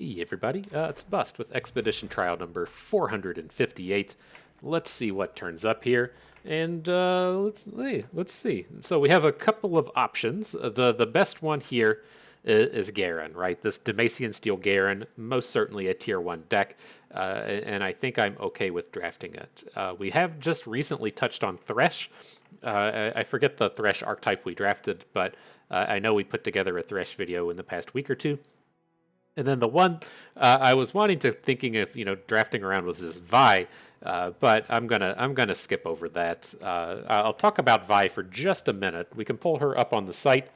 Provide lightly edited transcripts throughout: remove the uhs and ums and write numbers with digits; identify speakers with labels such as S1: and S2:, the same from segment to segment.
S1: Hey everybody, it's Bust with Expedition Trial number 458. Let's see what turns up here, and let's see. So we have a couple of options. The best one here is Garen, right? This Demacian Steel Garen, most certainly a tier 1 deck, and I think I'm okay with drafting it. We have just recently touched on Thresh. I forget the Thresh archetype we drafted, but I know we put together a Thresh video in the past week or two. And then the one I was wanting to thinking of, drafting around with this Vi, but I'm gonna skip over that. I'll talk about Vi for just a minute. We can pull her up on the site.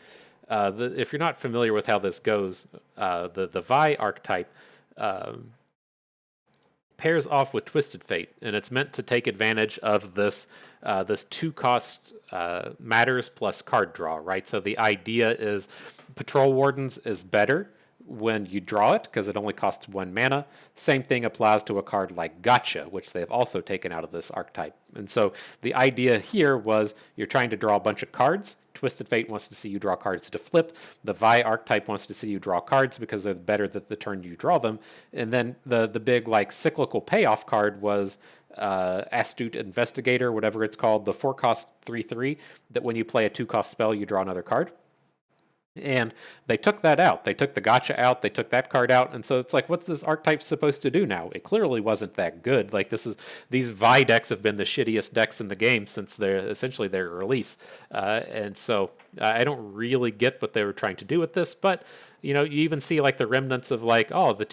S1: If you're not familiar with how this goes, the Vi archetype pairs off with Twisted Fate, and it's meant to take advantage of this 2 cost matters plus card draw, right? So the idea is Patrol Wardens is better when you draw it because it only costs 1 mana. Same thing applies to a card like Gotcha, which they've also taken out of this archetype. And so the idea here was you're trying to draw a bunch of cards. Twisted Fate wants to see you draw cards to flip. The Vi archetype wants to see you draw cards because they're better than the turn you draw them. And then the big like cyclical payoff card was Astute Investigator, whatever it's called, the 4 cost 3/3, that when you play a 2 cost spell, you draw another card. And they took that out. They took the gotcha out. They took that card out. And so it's like, what's this archetype supposed to do now? It clearly wasn't that good. Like these Vi decks have been the shittiest decks in the game since essentially their release. And so I don't really get what they were trying to do with this. But you even see like the remnants of like, oh, the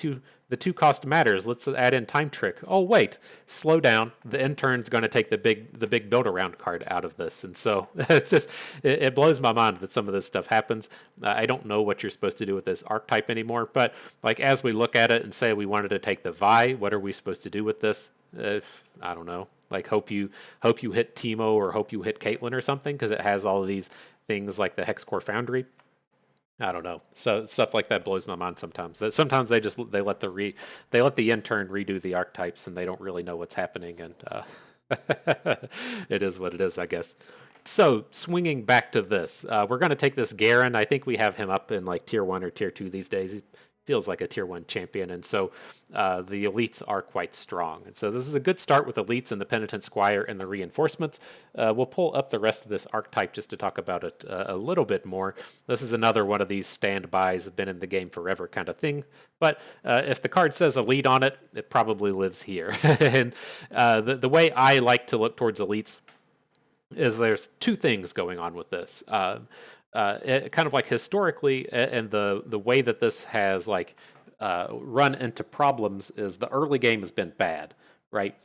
S1: 2 cost matters. Let's add in Time Trick. Oh wait, slow down. The intern's going to take the big build around card out of this, and so it blows my mind that some of this stuff happens. I don't know what you're supposed to do with this archetype anymore. But like as we look at it and say we wanted to take the Vi, what are we supposed to do with this? I don't know. Like hope you hit Teemo or hope you hit Caitlyn or something because it has all of these things like the Hexcore Foundry. I don't know. So stuff like that blows my mind sometimes. That sometimes they let the intern redo the archetypes and they don't really know what's happening, and it is what it is, I guess. So swinging back to this, we're going to take this Garen. I think we have him up in like tier 1 or tier 2 these days. He feels like a tier 1 champion, and so the elites are quite strong. And so this is a good start with elites and the Penitent Squire and the reinforcements. We'll pull up the rest of this archetype just to talk about it a little bit more. This is another one of these standbys, been in the game forever kind of thing. But if the card says elite on it, it probably lives here. And the way I like to look towards elites is there's 2 things going on with this. Kind of like historically, and the way that this has like run into problems is the early game has been bad, right?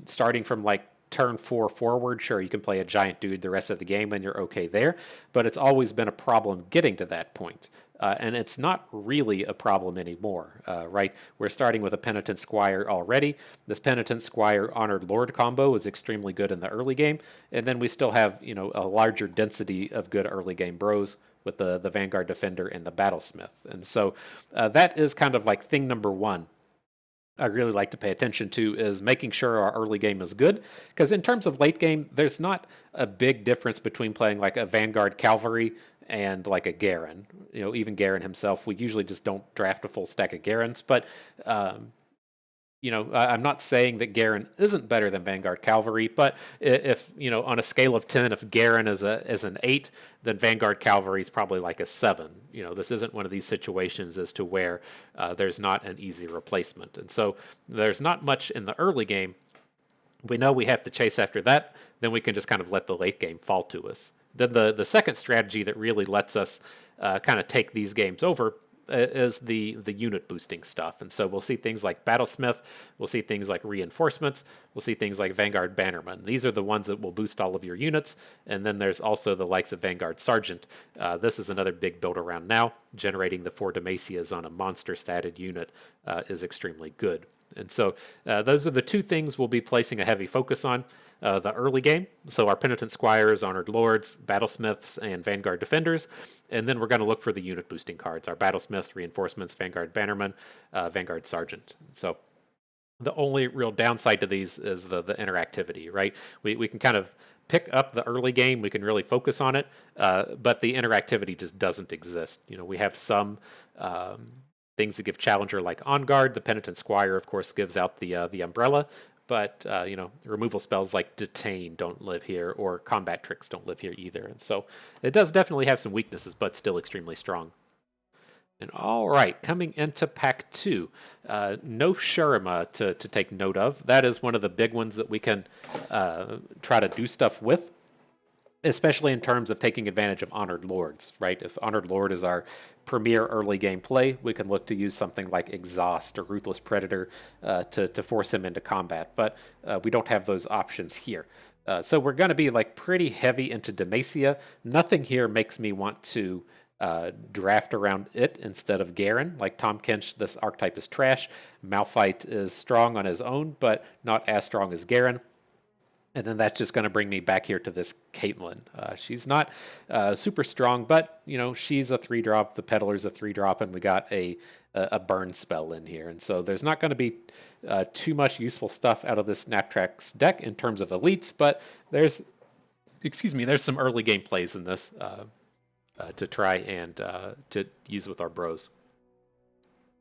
S1: Starting from like turn 4 forward, sure, you can play a giant dude the rest of the game and you're okay there, but it's always been a problem getting to that point. And it's not really a problem anymore, right? We're starting with a Penitent Squire already. This Penitent Squire Honored Lord combo is extremely good in the early game, and then we still have a larger density of good early game bros with the Vanguard Defender and the Battlesmith. And so that is kind of like thing number 1 I really like to pay attention to is making sure our early game is good. Because in terms of late game, there's not a big difference between playing like a Vanguard Cavalry and like a Garen. Even Garen himself, we usually just don't draft a full stack of Garens. But I'm not saying that Garen isn't better than Vanguard Cavalry, but if, on a scale of 10, if Garen is an 8, then Vanguard Cavalry is probably like a 7. This isn't one of these situations as to where there's not an easy replacement. And so there's not much in the early game. We know we have to chase after that, then we can just kind of let the late game fall to us. Then the second strategy that really lets us kind of take these games over is the unit boosting stuff. And so we'll see things like Battlesmith, we'll see things like reinforcements, we'll see things like Vanguard Bannerman. These are the ones that will boost all of your units. And then there's also the likes of Vanguard Sergeant. This is another big build around now. Generating the 4 Demacias on a monster statted unit is extremely good. And so those are the 2 things we'll be placing a heavy focus on. The early game, so our Penitent Squires, Honored Lords, Battlesmiths, and Vanguard Defenders, and then we're going to look for the unit boosting cards, our Battlesmiths, Reinforcements, Vanguard Bannerman, Vanguard Sergeant. So the only real downside to these is the interactivity, right? We can kind of pick up the early game, we can really focus on it, but the interactivity just doesn't exist. We have some things that give Challenger like On Guard. The Penitent Squire, of course, gives out the Umbrella. But, removal spells like Detain don't live here, or Combat Tricks don't live here either. And so it does definitely have some weaknesses, but still extremely strong. And all right, coming into pack 2, no Shurima to take note of. That is one of the big ones that we can try to do stuff with, especially in terms of taking advantage of Honored Lords, right? If Honored Lord is our premier early game play, we can look to use something like Exhaust or Ruthless Predator to force him into combat, but we don't have those options here. So we're going to be like pretty heavy into Demacia. Nothing here makes me want to draft around it instead of Garen. Like Tom Kench, this archetype is trash. Malphite is strong on his own, but not as strong as Garen. And then that's just going to bring me back here to this Caitlyn. She's not super strong, but, she's a 3-drop. The Peddler's a 3-drop, and we got a burn spell in here. And so there's not going to be too much useful stuff out of this Snaptrax deck in terms of elites, but there's some early game plays in this to try and to use with our bros.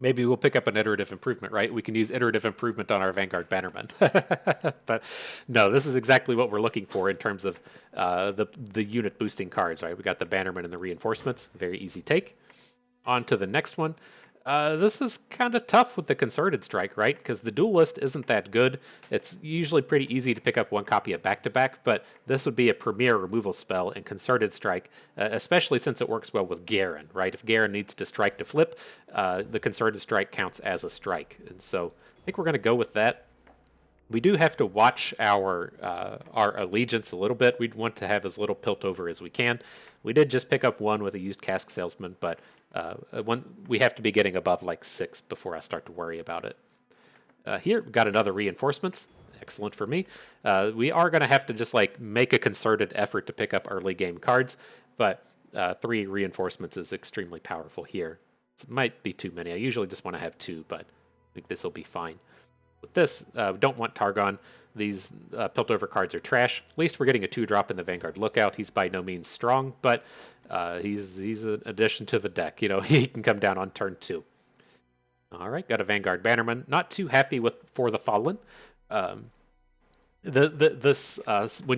S1: Maybe we'll pick up an iterative improvement, right? We can use iterative improvement on our Vanguard Bannerman. But no, this is exactly what we're looking for in terms of the unit boosting cards, right? We got the Bannerman and the reinforcements. Very easy take. On to the next one. This is kind of tough with the Concerted Strike, right? Because the Duelist isn't that good. It's usually pretty easy to pick up one copy of Back-to-Back, but this would be a premier removal spell in Concerted Strike, especially since it works well with Garen, right? If Garen needs to strike to flip, the Concerted Strike counts as a strike. And so I think we're going to go with that. We do have to watch our allegiance a little bit. We'd want to have as little Piltover as we can. We did just pick up one with a used Cask Salesman, but we have to be getting above like 6 before I start to worry about it. Here, we got another reinforcements. Excellent for me. We are going to have to just like make a concerted effort to pick up early game cards, but 3 reinforcements is extremely powerful here. It might be too many. I usually just want to have 2, but I think this will be fine. With this, we don't want Targon. These Piltover cards are trash. At least we're getting a 2-drop in the Vanguard Lookout. He's by no means strong, but he's an addition to the deck. He can come down on turn 2. All right, got a Vanguard Bannerman. Not too happy with For the Fallen. When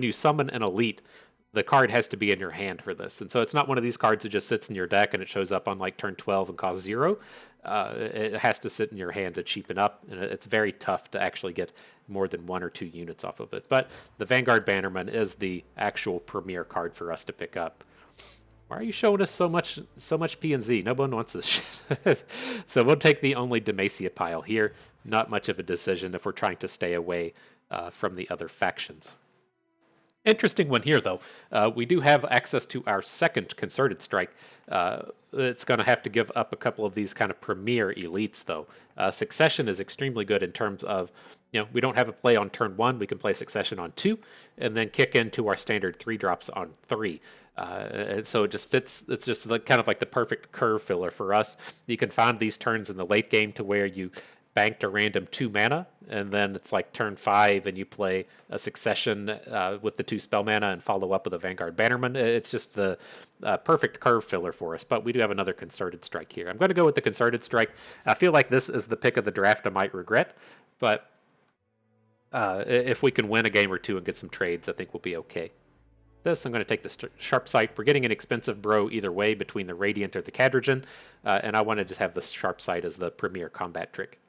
S1: you summon an elite, the card has to be in your hand for this. And so it's not one of these cards that just sits in your deck and it shows up on like turn 12 and costs 0. It has to sit in your hand to cheapen up, and it's very tough to actually get more than 1 or 2 units off of it. But the Vanguard Bannerman is the actual premier card for us to pick up. Why are you showing us so much P and Z? No one wants this shit. So we'll take the only Demacia pile here. Not much of a decision if we're trying to stay away from the other factions. Interesting one here, though. We do have access to our second Concerted Strike. It's going to have to give up a couple of these kind of premier elites, though. Succession is extremely good in terms of, we don't have a play on turn 1. We can play Succession on 2, and then kick into our standard 3-drops on 3. And so it just fits. It's just kind of like the perfect curve filler for us. You can find these turns in the late game to where you banked a random 2 mana, and then it's like turn 5 and you play a Succession with the 2 spell mana and follow up with a Vanguard Bannerman. It's just the perfect curve filler for us, but we do have another Concerted Strike here. I'm going to go with the Concerted Strike. I feel like this is the pick of the draft I might regret, but if we can win a game or 2 and get some trades, I think we'll be okay. This, I'm going to take the Sharp Sight. We're getting an expensive bro either way between the Radiant or the Cadrigen, and I want to just have the Sharp Sight as the premier combat trick.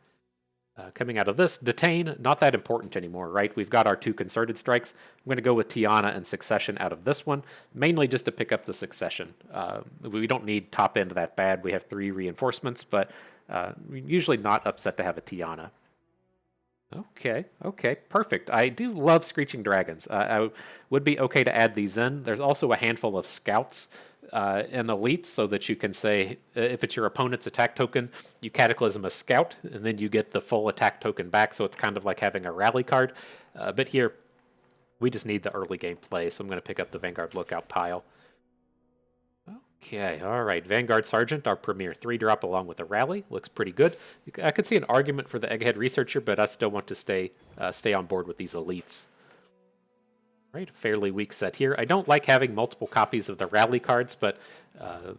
S1: Coming out of this, Detain, not that important anymore, right? We've got our 2 Concerted Strikes. I'm going to go with Tiana and Succession out of this one, mainly just to pick up the Succession. We don't need top end that bad. We have 3 reinforcements, but we're usually not upset to have a Tiana. Okay, perfect. I do love Screeching Dragons. I would be okay to add these in. There's also a handful of Scouts in Elite, so that you can say, if it's your opponent's attack token, you Cataclysm a Scout, and then you get the full attack token back, so it's kind of like having a rally card. But here, we just need the early game play, so I'm going to pick up the Vanguard Lookout pile. Okay, all right. Vanguard Sergeant, our premier 3-drop along with a rally. Looks pretty good. I could see an argument for the Egghead Researcher, but I still want to stay on board with these elites. Right, a fairly weak set here. I don't like having multiple copies of the rally cards, but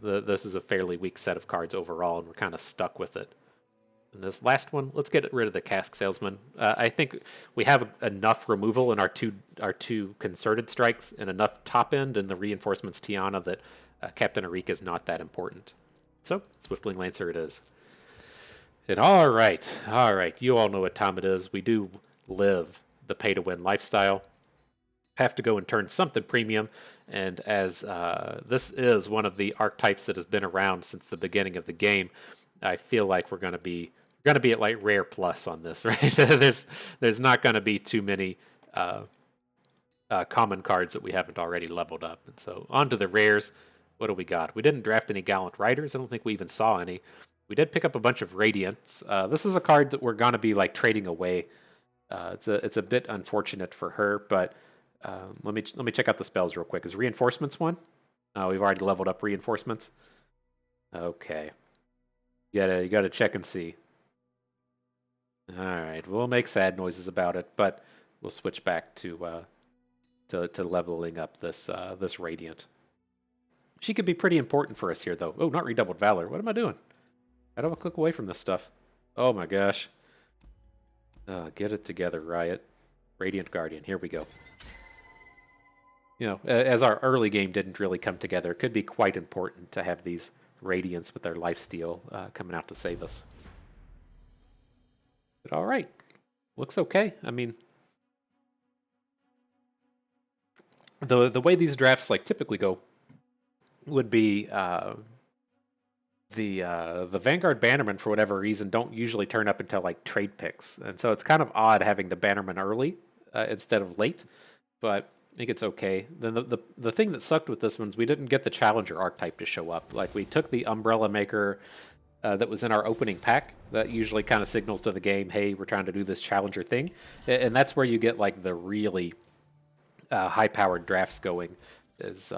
S1: this is a fairly weak set of cards overall, and we're kind of stuck with it. And this last one, let's get rid of the Cask Salesman. I think we have enough removal in our two concerted strikes and enough top end in the reinforcements Tiana that Captain Arika is not that important. So, Swiftwing Lancer it is. And all right, you all know what time it is. We do live the pay-to-win lifestyle. Have to go and turn something premium, and as this is one of the archetypes that has been around since the beginning of the game, I feel like we're going to be at like rare plus on this, right? there's not going to be too many common cards that we haven't already leveled up, and so on to the rares. What do we got? We didn't draft any Gallant Riders. I don't think we even saw any. We did pick up a bunch of Radiants. This is a card that we're going to be like trading away. It's a bit unfortunate for her, but let me check out the spells real quick. Is Reinforcements one? Oh, we've already leveled up Reinforcements. Okay. You gotta check and see. Alright, we'll make sad noises about it, but we'll switch back to leveling up this Radiant. She could be pretty important for us here, though. Oh, not Redoubled Valor. What am I doing? How do I click away from this stuff? Oh my gosh. Get it together, Riot. Radiant Guardian. Here we go. You know, as our early game didn't really come together, it could be quite important to have these Radiants with their lifesteal coming out to save us. But all right. Looks okay. I mean, the way these drafts like typically go would be the Vanguard Bannermen, for whatever reason, don't usually turn up until like trade picks. And so it's kind of odd having the Bannermen early instead of late, but I think it's okay. Then the thing that sucked with this one is we didn't get the Challenger archetype to show up. Like, we took the Umbrella Maker that was in our opening pack. That usually kind of signals to the game, hey, we're trying to do this Challenger thing. And that's where you get like the really high-powered drafts going, is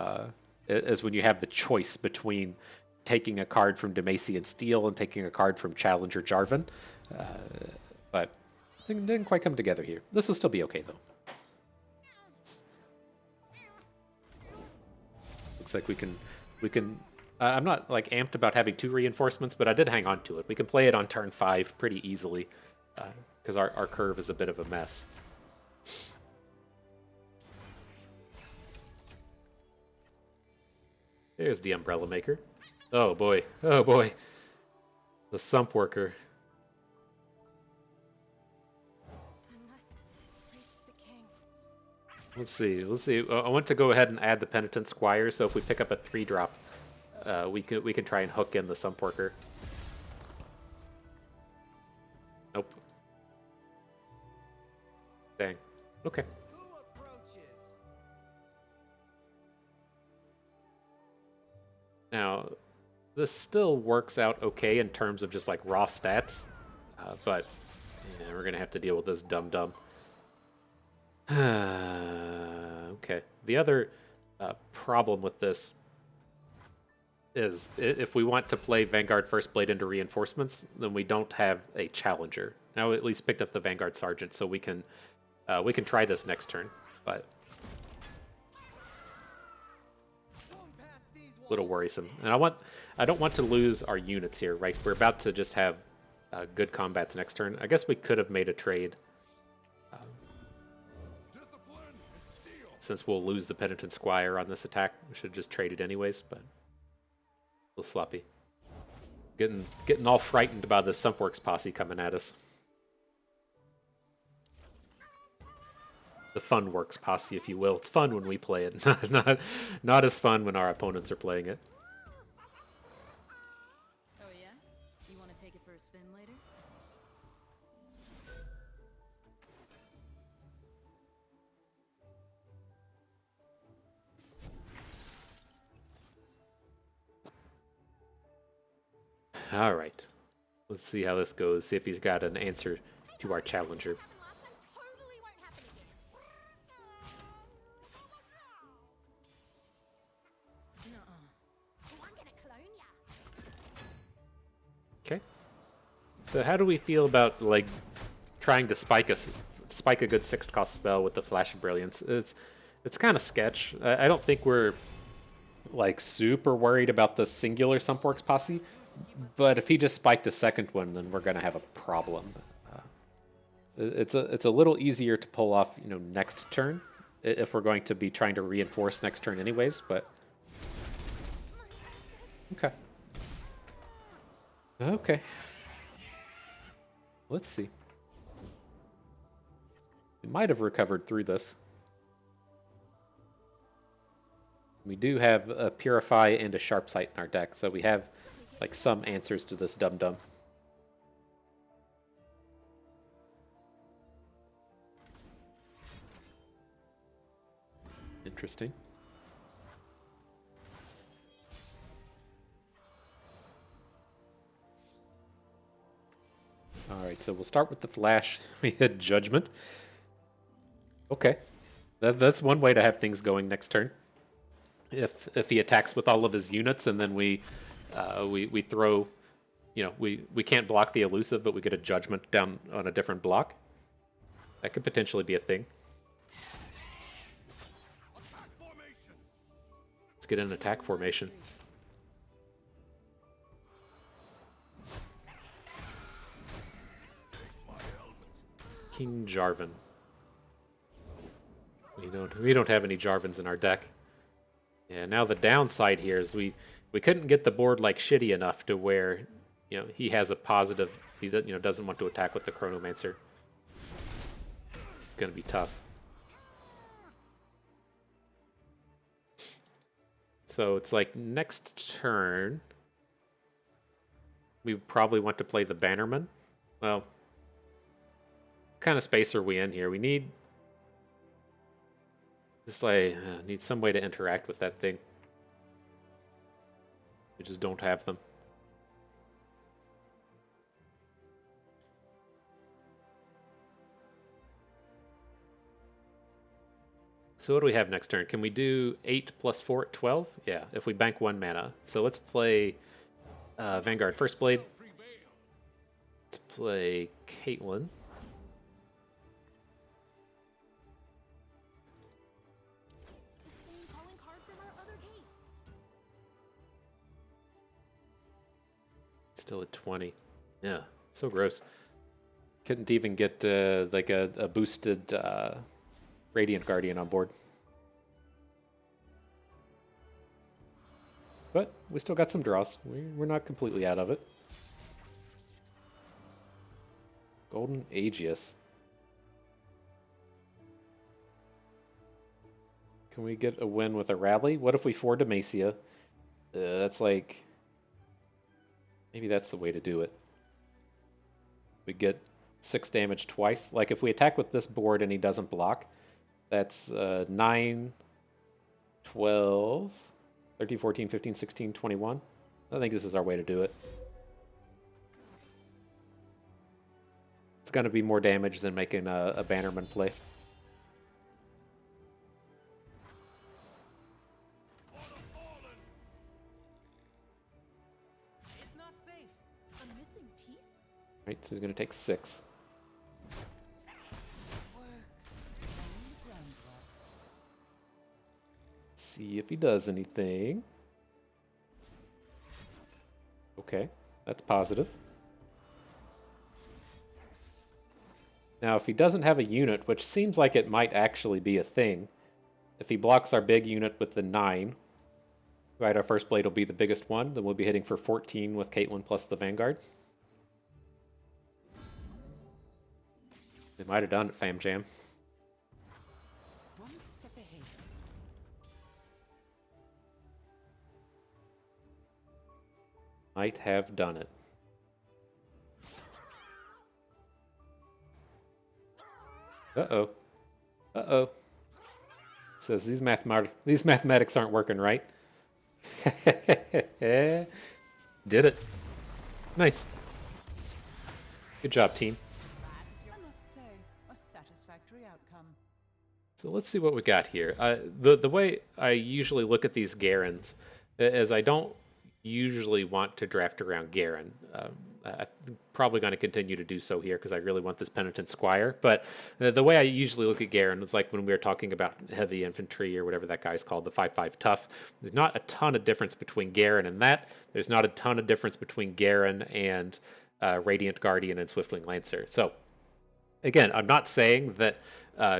S1: when you have the choice between taking a card from Demacian Steel and taking a card from Challenger Jarvan. But it didn't quite come together here. This will still be okay, though. Looks like we can. I'm not like amped about having 2 reinforcements, but I did hang on to it. We can play it on turn 5 pretty easily, because our curve is a bit of a mess. There's the Umbrella Maker. Oh boy, oh boy. The Sump Worker. Let's see. I want to go ahead and add the Penitent Squire, so if we pick up a 3-drop, we can try and hook in the Sump Worker. Nope. Dang. Okay. Now, this still works out okay in terms of just like raw stats, but yeah, we're gonna have to deal with this dum-dum. Okay. The other problem with this is if we want to play Vanguard First Blade into reinforcements, then we don't have a Challenger. Now we at least picked up the Vanguard Sergeant, so we can try this next turn, but a little worrisome. And I don't want to lose our units here, right? We're about to just have good combats next turn. I guess we could have made a trade. Since we'll lose the Penitent Squire on this attack, we should have just traded anyways, but a little sloppy. Getting all frightened by the Sumpworks posse coming at us. The Funworks posse, if you will. It's fun when we play it, not as fun when our opponents are playing it.
S2: Oh yeah? You want to take it for a spin later?
S1: All right. Let's see how this goes. See if he's got an answer to our Challenger. Okay. So how do we feel about like trying to spike a good 6th-cost spell with the Flash of Brilliance? It's kind of sketch. I don't think we're like super worried about the singular Sumpworks posse. But if he just spiked a second one, then we're gonna have a problem. It's a little easier to pull off, next turn if we're going to be trying to reinforce next turn anyways. But okay, okay. Let's see. We might have recovered through this. We do have a Purify and a Sharp Sight in our deck, so we have like some answers to this dum-dum. Interesting. Alright, so we'll start with the flash. We hit Judgment. Okay. That's one way to have things going next turn. If he attacks with all of his units and then we throw, we can't block the elusive, but we get a Judgment down on a different block. That could potentially be a thing. Let's get an attack formation. King Jarvan. We don't have any Jarvans in our deck. Yeah, now the downside here is we couldn't get the board like shitty enough to where, he has a positive, he doesn't want to attack with the Chronomancer. It's going to be tough. So it's like next turn we probably want to play the Bannerman. Well, what kind of space are we in here? We need just like need some way to interact with that thing. We just don't have them. So what do we have next turn? Can we do 8 plus 4 at 12? Yeah, if we bank 1 mana. So let's play Vanguard First Blade. Let's play Caitlyn. Still at 20. Yeah, so gross. Couldn't even get like a boosted Radiant Guardian on board. But we still got some draws. We're not completely out of it. Golden Aegis. Can we get a win with a rally? What if we 4 Demacia? That's like... Maybe that's the way to do it. We get 6 damage twice. Like if we attack with this board and he doesn't block, that's 9, 12, 13, 14, 15, 16, 21. I think this is our way to do it. It's going to be more damage than making a Bannerman play. Right, so he's going to take 6. See if he does anything. Okay, that's positive. Now, if he doesn't have a unit, which seems like it might actually be a thing, if he blocks our big unit with the 9, right, our first blade will be the biggest one, then we'll be hitting for 14 with Caitlyn plus the Vanguard. They might have done it, Fam Jam. Might have done it. Uh-oh. Uh-oh. Says these mathematics aren't working right. Did it. Nice. Good job, team. So let's see what we got here. The way I usually look at these Garens is I don't usually want to draft around Garen. Probably going to continue to do so here because I really want this Penitent Squire. But the way I usually look at Garen is like when we were talking about heavy infantry or whatever that guy's called, the 5/5 tough. There's not a ton of difference between Garen and that. There's not a ton of difference between Garen and Radiant Guardian and Swiftwing Lancer. So again, I'm not saying that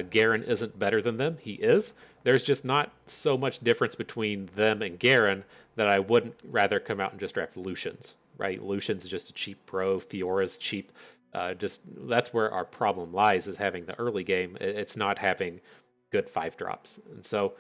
S1: Garen isn't better than them. He is. There's just not so much difference between them and Garen that I wouldn't rather come out and just draft Lucians, right? Lucian's just a cheap pro. Fiora's cheap. Just that's where our problem lies, is having the early game. It's not having good 5-drops. And so,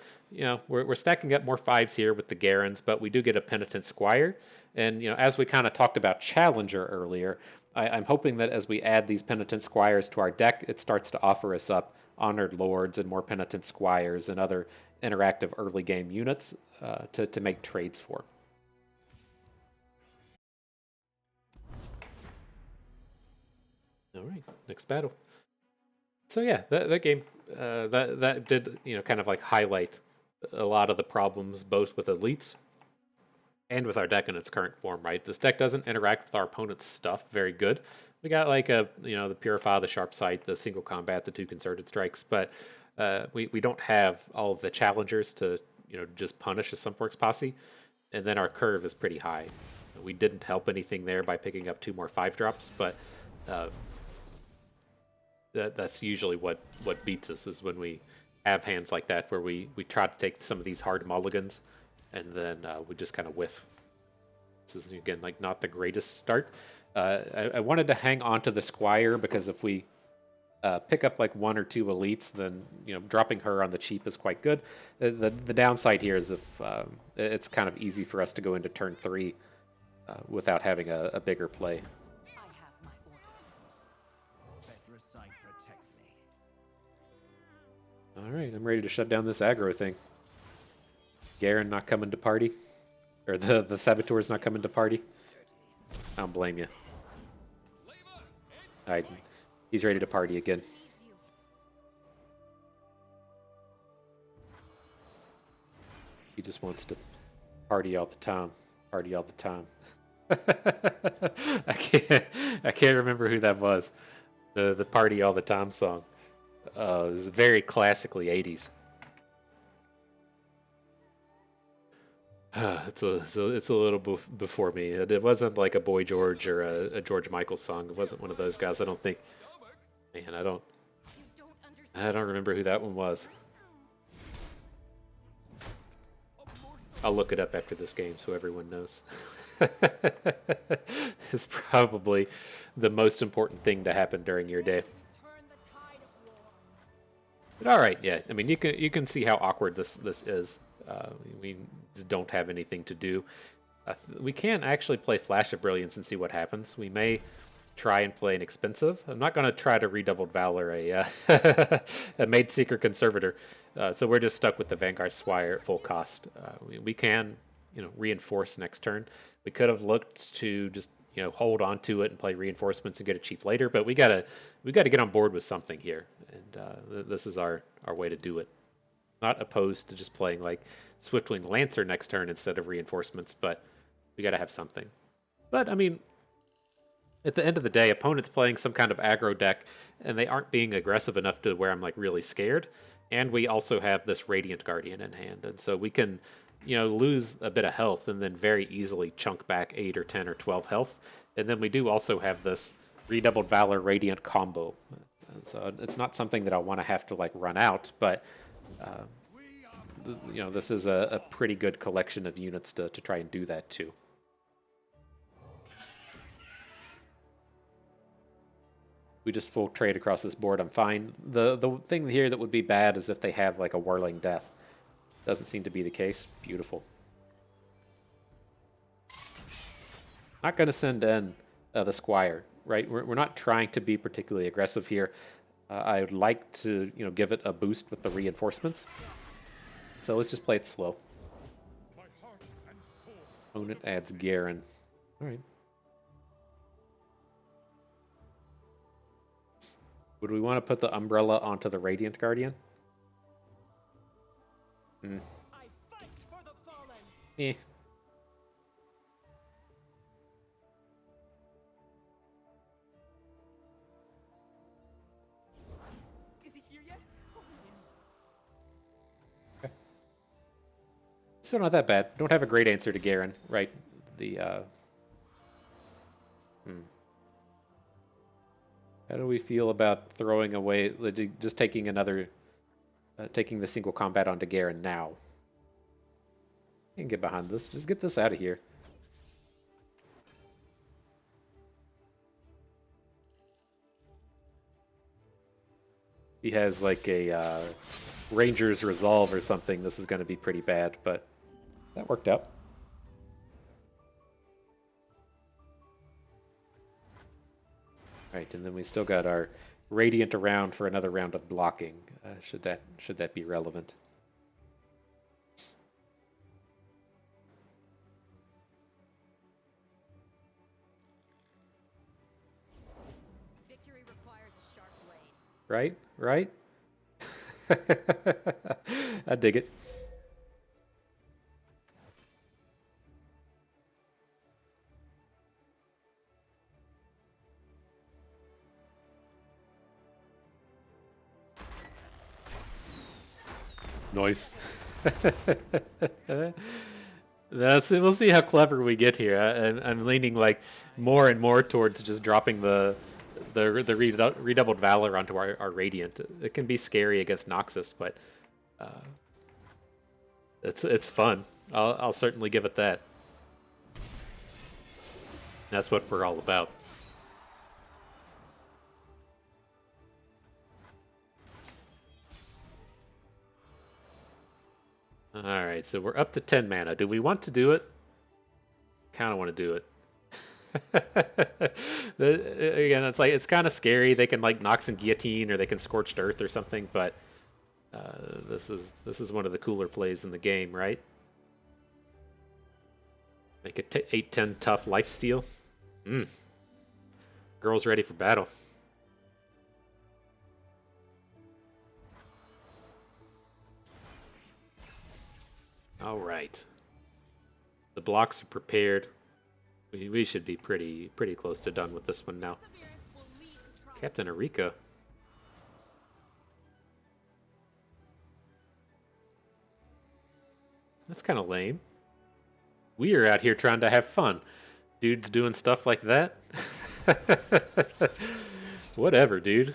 S1: we're stacking up more 5s here with the Garens, but we do get a Penitent Squire. And, as we kind of talked about Challenger earlier, I'm hoping that as we add these Penitent Squires to our deck, it starts to offer us up Honored Lords and more Penitent Squires and other interactive early game units to make trades for. All right, next battle. So yeah, that game that did kind of like highlight a lot of the problems both with elites and with our deck in its current form. Right, this deck doesn't interact with our opponent's stuff very good. We got like the Purify, the Sharp Sight, the Single Combat, the 2 Concerted Strikes, but we don't have all of the challengers to just punish a Sunforks posse, and then our curve is pretty high. We didn't help anything there by picking up 2 more 5-drops, but that's usually what beats us, is when we have hands like that where we try to take some of these hard mulligans and then we just kind of whiff. This is, again, like not the greatest start. I wanted to hang on to the Squire because if we pick up like 1 or 2 elites, then dropping her on the cheap is quite good. The downside here is if it's kind of easy for us to go into turn 3 without having a bigger play. All right, I'm ready to shut down this aggro thing. Garen not coming to party, or the Saboteur's not coming to party. I don't blame you. All right, he's ready to party again. He just wants to party all the time. Party all the time. I can't remember who that was. The party all the time song. It was very classically 80s. It's a little before me. It wasn't like a Boy George or a George Michael song. It wasn't one of those guys. I don't think. Man, I don't remember who that one was. I'll look it up after this game so everyone knows. It's probably the most important thing to happen during your day. But all right, yeah. I mean, you can see how awkward this is. We just don't have anything to do. We can actually play Flash of Brilliance and see what happens. We may try and play an expensive. I'm not going to try to Redoubled Valor a Maid Seeker Conservator. So we're just stuck with the Vanguard Squire at full cost. We can reinforce next turn. We could have looked to just hold on to it and play reinforcements and get it cheap later. But we gotta get on board with something here, and this is our way to do it. Not opposed to just playing like Swiftwing Lancer next turn instead of reinforcements, but we got to have something. But, I mean, at the end of the day, opponents playing some kind of aggro deck, and they aren't being aggressive enough to where I'm like really scared. And we also have this Radiant Guardian in hand, and so we can, lose a bit of health and then very easily chunk back 8 or 10 or 12 health. And then we do also have this Redoubled Valor Radiant combo. So it's not something that I want to have to like run out, but this is a pretty good collection of units to try and do that too. We just full trade across this board, I'm fine. The thing here that would be bad is if they have like a Whirling Death. Doesn't seem to be the case. Beautiful. Not going to send in the Squire, right? We're not trying to be particularly aggressive here. I would like to, give it a boost with the reinforcements. So let's just play it slow. Opponent adds Garen. All right. Would we want to put the Umbrella onto the Radiant Guardian? Still not that bad. Don't have a great answer to Garen, right? The How do we feel about throwing away, just taking another, taking the single combat onto Garen now? You can get behind this. Just get this out of here. He has like a Ranger's Resolve or something. This is going to be pretty bad, but that worked out. Right, and then we still got our Radiant around for another round of blocking. Should that be relevant?
S2: Victory requires a sharp blade.
S1: Right, right. I dig it. Nice. That's it. We'll see how clever we get here. I'm leaning like more and more towards just dropping the redoubled valor onto our radiant. It can be scary against Noxus, but it's fun. I'll certainly give it that. That's what we're all about. Alright, so we're up to 10 mana. Do we want to do it? Kind of want to do it. Again, it's like it's kind of scary. They can like Nox and Guillotine, or they can Scorched Earth or something, but this is one of the cooler plays in the game, right? Make it 8/10 tough lifesteal. Girl's ready for battle. All right. The blocks are prepared. We should be pretty close to done with this one now. Captain Erika. That's kind of lame. We are out here trying to have fun. Dude's doing stuff like that. Whatever, dude.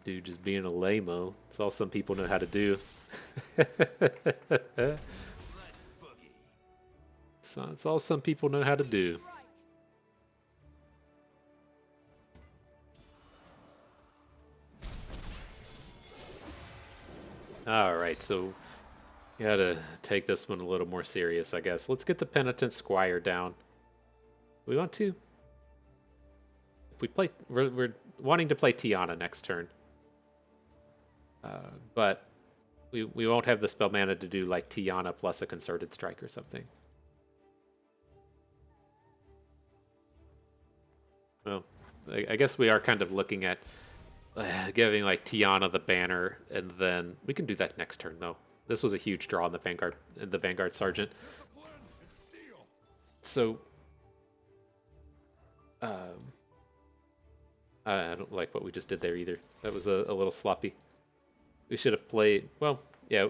S1: Dude just being a lame-o. It's all some people know how to do. So it's all some people know how to do. Alright, so you gotta take this one a little more serious, I guess. Let's get the Penitent Squire down. We want to? If we play, we're wanting to play Tiana next turn. But we won't have the spell mana to do like Tiana plus a Concerted Strike or something. Well, I guess we are kind of looking at giving like Tiana the banner, and then we can do that next turn though. This was a huge draw in the Vanguard Sergeant. So I don't like what we just did there either. That was a little sloppy. We should have played, well, yeah,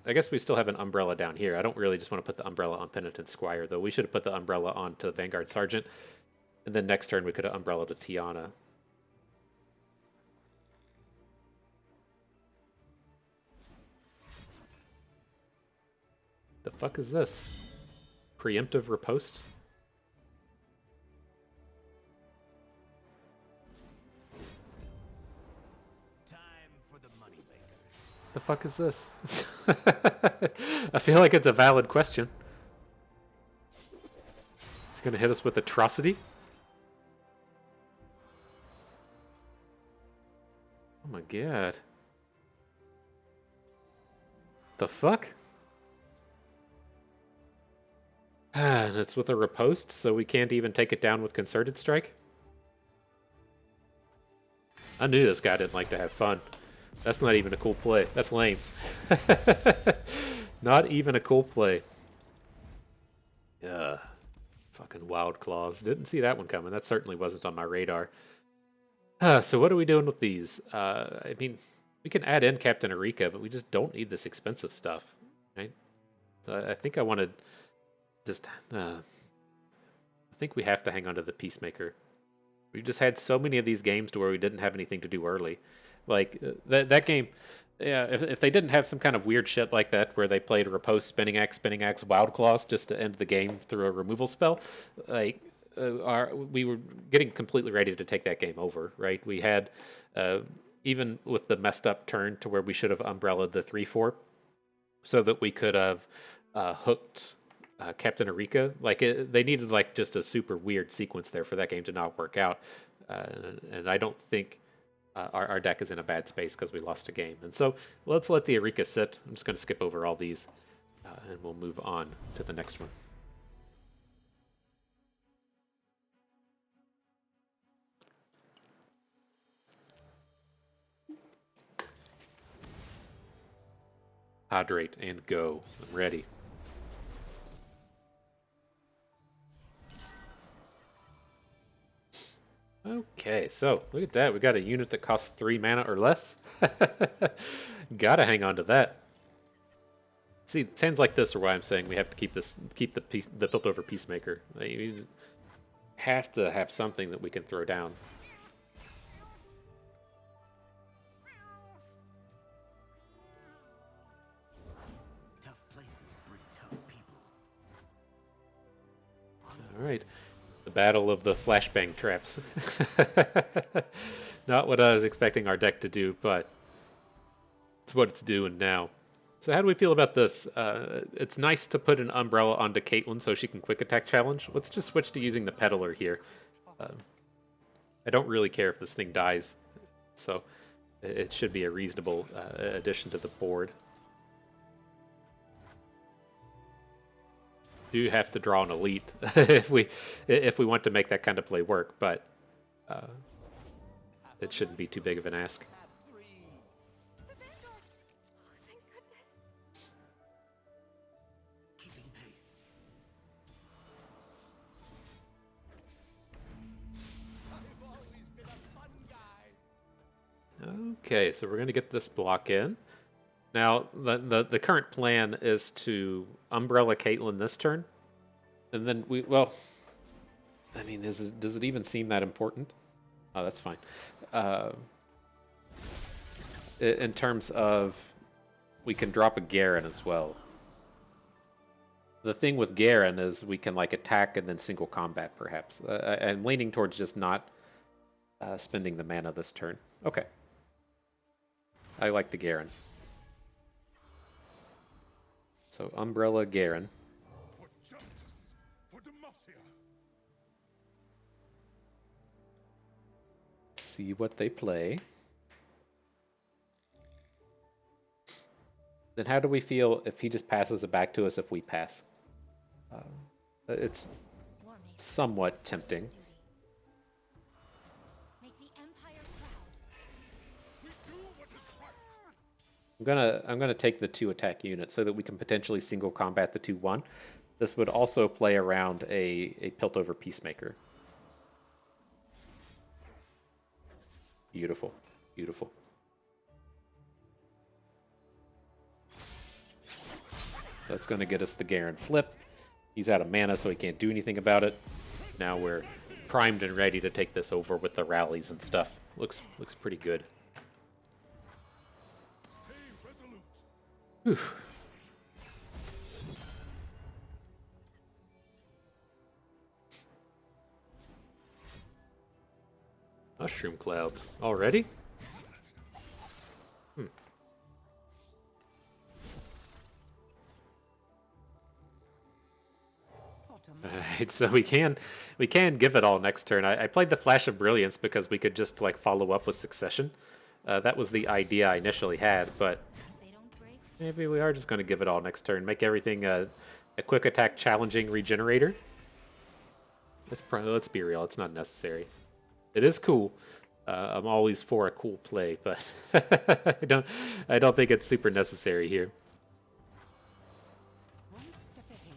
S1: I guess we still have an Umbrella down here. I don't really just want to put the Umbrella on Penitent Squire, though. We should have put the Umbrella onto Vanguard Sergeant, and then next turn we could have Umbrella to Tiana. The fuck is this? Preemptive riposte? The fuck is this? I feel like it's a valid question. It's gonna hit us with atrocity? Oh my god. The fuck? And it's with a riposte, so we can't even take it down with Concerted Strike? I knew this guy didn't like to have fun. That's not even a cool play. That's lame. Not even a cool play. Yeah. Fucking Wild Claws. Didn't see that one coming. That certainly wasn't on my radar. So what are we doing with these? I mean, We can add in Captain Eureka, but we just don't need this expensive stuff, right? So I think I want to just... I think we have to hang on to the Peacemaker. We just had so many of these games to where we didn't have anything to do early. Like, that game... Yeah, if they didn't have some kind of weird shit like that where they played Riposte, Spinning Axe, Wild Claws just to end the game through a removal spell, like, we were getting completely ready to take that game over, right? We had, even with the messed up turn to where we should have umbrellaed the 3/4 so that we could have hooked Captain Eureka. Like, they needed like just a super weird sequence there for that game to not work out. And I don't think our deck is in a bad space because we lost a game. And so let's let the Eureka sit. I'm just going to skip over all these and we'll move on to the next one. Hydrate and go. I'm ready. Okay, so look at that. We got a unit that costs 3 mana or less. Gotta hang on to that. See, sounds like this are why I'm saying we have to keep the Piltover Peacemaker. You have to have something that we can throw down.
S3: Tough places bring tough people.
S1: All right. The battle of the flashbang traps. Not what I was expecting our deck to do, but it's what it's doing now. So how do we feel about this? It's nice to put an umbrella onto Caitlyn so she can quick attack challenge. Let's just switch to using the peddler here. I don't really care if this thing dies, so it should be a reasonable addition to the board. Do have to draw an elite if we want to make that kind of play work, but it shouldn't be too big of an ask.
S2: The Vanguard! Oh, thank goodness.
S3: Keeping pace. I've always been a fun guy.
S1: Okay, so we're gonna get this block in. Now, the current plan is to Umbrella Caitlyn this turn, and then I mean, does it even seem that important? Oh, that's fine. In terms of, we can drop a Garen as well. The thing with Garen is we can like attack and then single combat, perhaps. I'm leaning towards just not spending the mana this turn. Okay. I like the Garen. So Umbrella Garen.
S3: For justice, for Demacia.
S1: See what they play. Then how do we feel if he just passes it back to us if we pass? It's
S2: War makes
S1: somewhat tempting.
S2: make the Empire proud.
S3: We do what is right.
S1: I'm gonna take the 2 attack unit so that we can potentially single combat the 2/1. This would also play around a Piltover Peacemaker. Beautiful, beautiful. That's gonna get us the Garen flip. He's out of mana, so he can't do anything about it. Now we're primed and ready to take this over with the rallies and stuff. Looks pretty good.
S3: Stay resolute.
S1: Whew. Mushroom clouds already? Alright, so we can give it all next turn. I played the Flash of Brilliance because we could just like follow up with Succession. That was the idea I initially had, but
S2: They don't break.
S1: maybe we are just going to give it all next turn. Make everything a quick attack challenging regenerator. Let's be real, it's not necessary. It is cool. I'm always for a cool play, but I don't think it's super necessary here.
S2: One step ahead.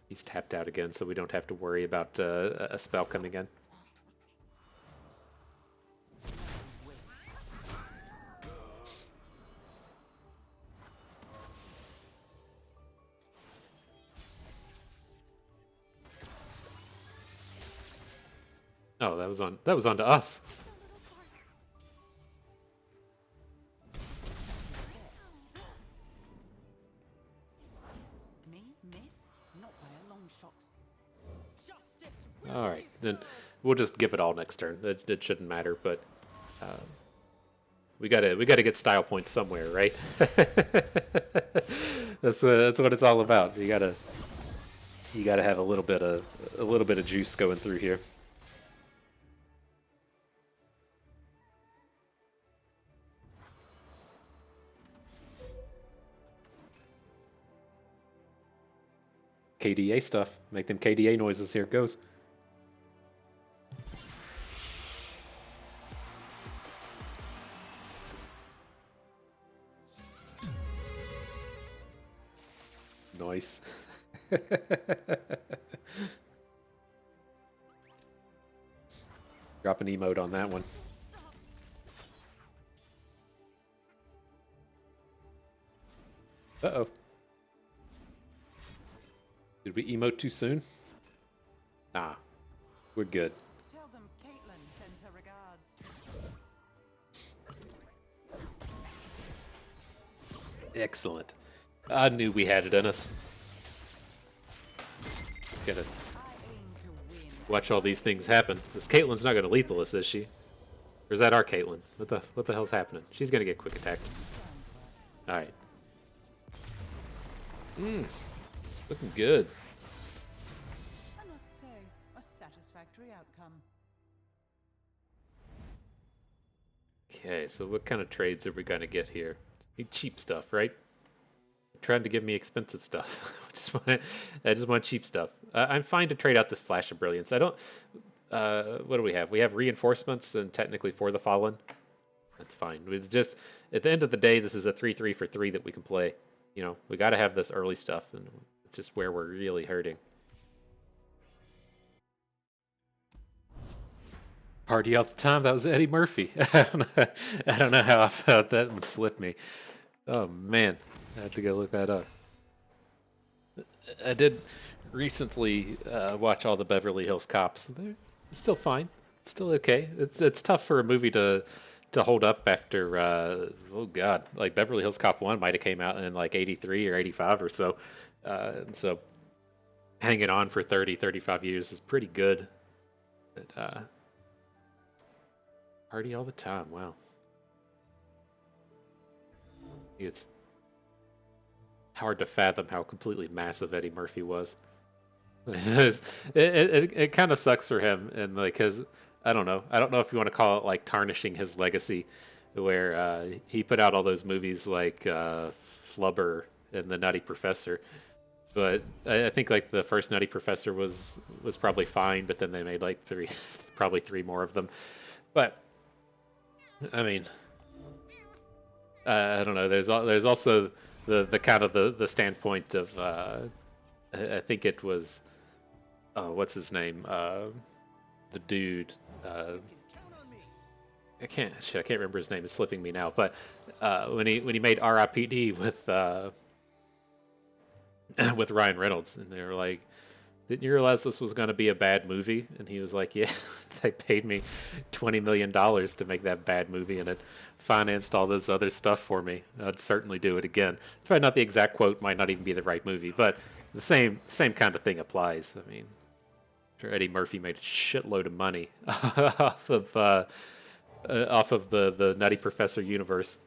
S1: He's tapped out again, so we don't have to worry about a spell coming in. Oh, that was on to us.
S3: Me miss? Not by a long shot. Justice
S1: All right, then we'll just give it all next turn. It shouldn't matter, but we gotta get style points somewhere, right? That's what it's all about. You gotta have a little bit of juice going through here. KDA stuff. Make them KDA noises. Here it goes. Nice. Drop an emote on that one. Uh-oh. Did we emote too soon? Nah. We're good.
S3: Tell them Caitlyn sends her regards.
S1: Excellent. I knew we had it in us. Just gotta
S3: I aim to win.
S1: watch all these things happen. This Caitlyn's not gonna lethal us, is she? Or is that our Caitlyn? What the hell's happening? She's gonna get quick attacked. Alright. Looking good.
S3: I must say, a satisfactory outcome.
S1: Okay, so what kind of trades are we gonna get here? Need cheap stuff, right? Trying to give me expensive stuff. I just want cheap stuff. I'm fine to trade out this Flash of Brilliance. I don't. What do we have? We have reinforcements and technically for the Fallen. That's fine. It's just at the end of the day, this is a 3/3 for 3 that we can play. You know, we got to have this early stuff, and it's just where we're really hurting. Party all the time. That was Eddie Murphy. I don't know how I felt that would slip me. Oh man, I have to go look that up. I did recently watch all the Beverly Hills Cops. They're still fine. Still okay. It's tough for a movie to hold up after oh god, like Beverly Hills Cop 1 might have came out in like 83 or 85 or so. And so hanging on for 30-35 years is pretty good. But, party all the time. Wow. It's hard to fathom how completely massive Eddie Murphy was. It kind of sucks for him, and like his, I don't know if you want to call it like tarnishing his legacy, where he put out all those movies like Flubber and The Nutty Professor, but I think like the first Nutty Professor was probably fine, but then they made like probably three more of them, but I mean, I don't know. There's also the kind of the standpoint of I think it was what's his name, the dude, I can't remember his name. It's slipping me now, but when he made R.I.P.D. with with Ryan Reynolds, and they were like, didn't you realize this was going to be a bad movie? And he was like, yeah, they paid me $20 million to make that bad movie, and it financed all this other stuff for me. I'd certainly do it again. It's probably not the exact quote, might not even be the right movie, but the same kind of thing applies. I mean, I'm sure Eddie Murphy made a shitload of money off of the Nutty Professor universe.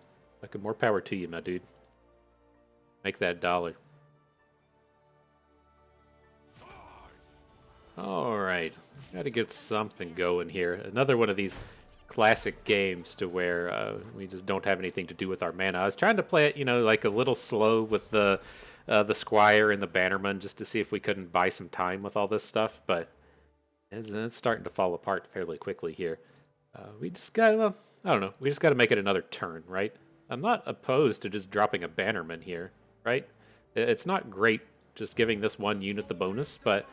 S1: Like, more power to you, my dude. Make that dollar. All right, got to get something going here. Another one of these classic games to where we just don't have anything to do with our mana. I was trying to play it, like a little slow with the Squire and the Bannerman, just to see if we couldn't buy some time with all this stuff, but it's starting to fall apart fairly quickly here. We just got, well, I don't know. We just got to make it another turn, right? I'm not opposed to just dropping a Bannerman here, right? It's not great just giving this one unit the bonus, but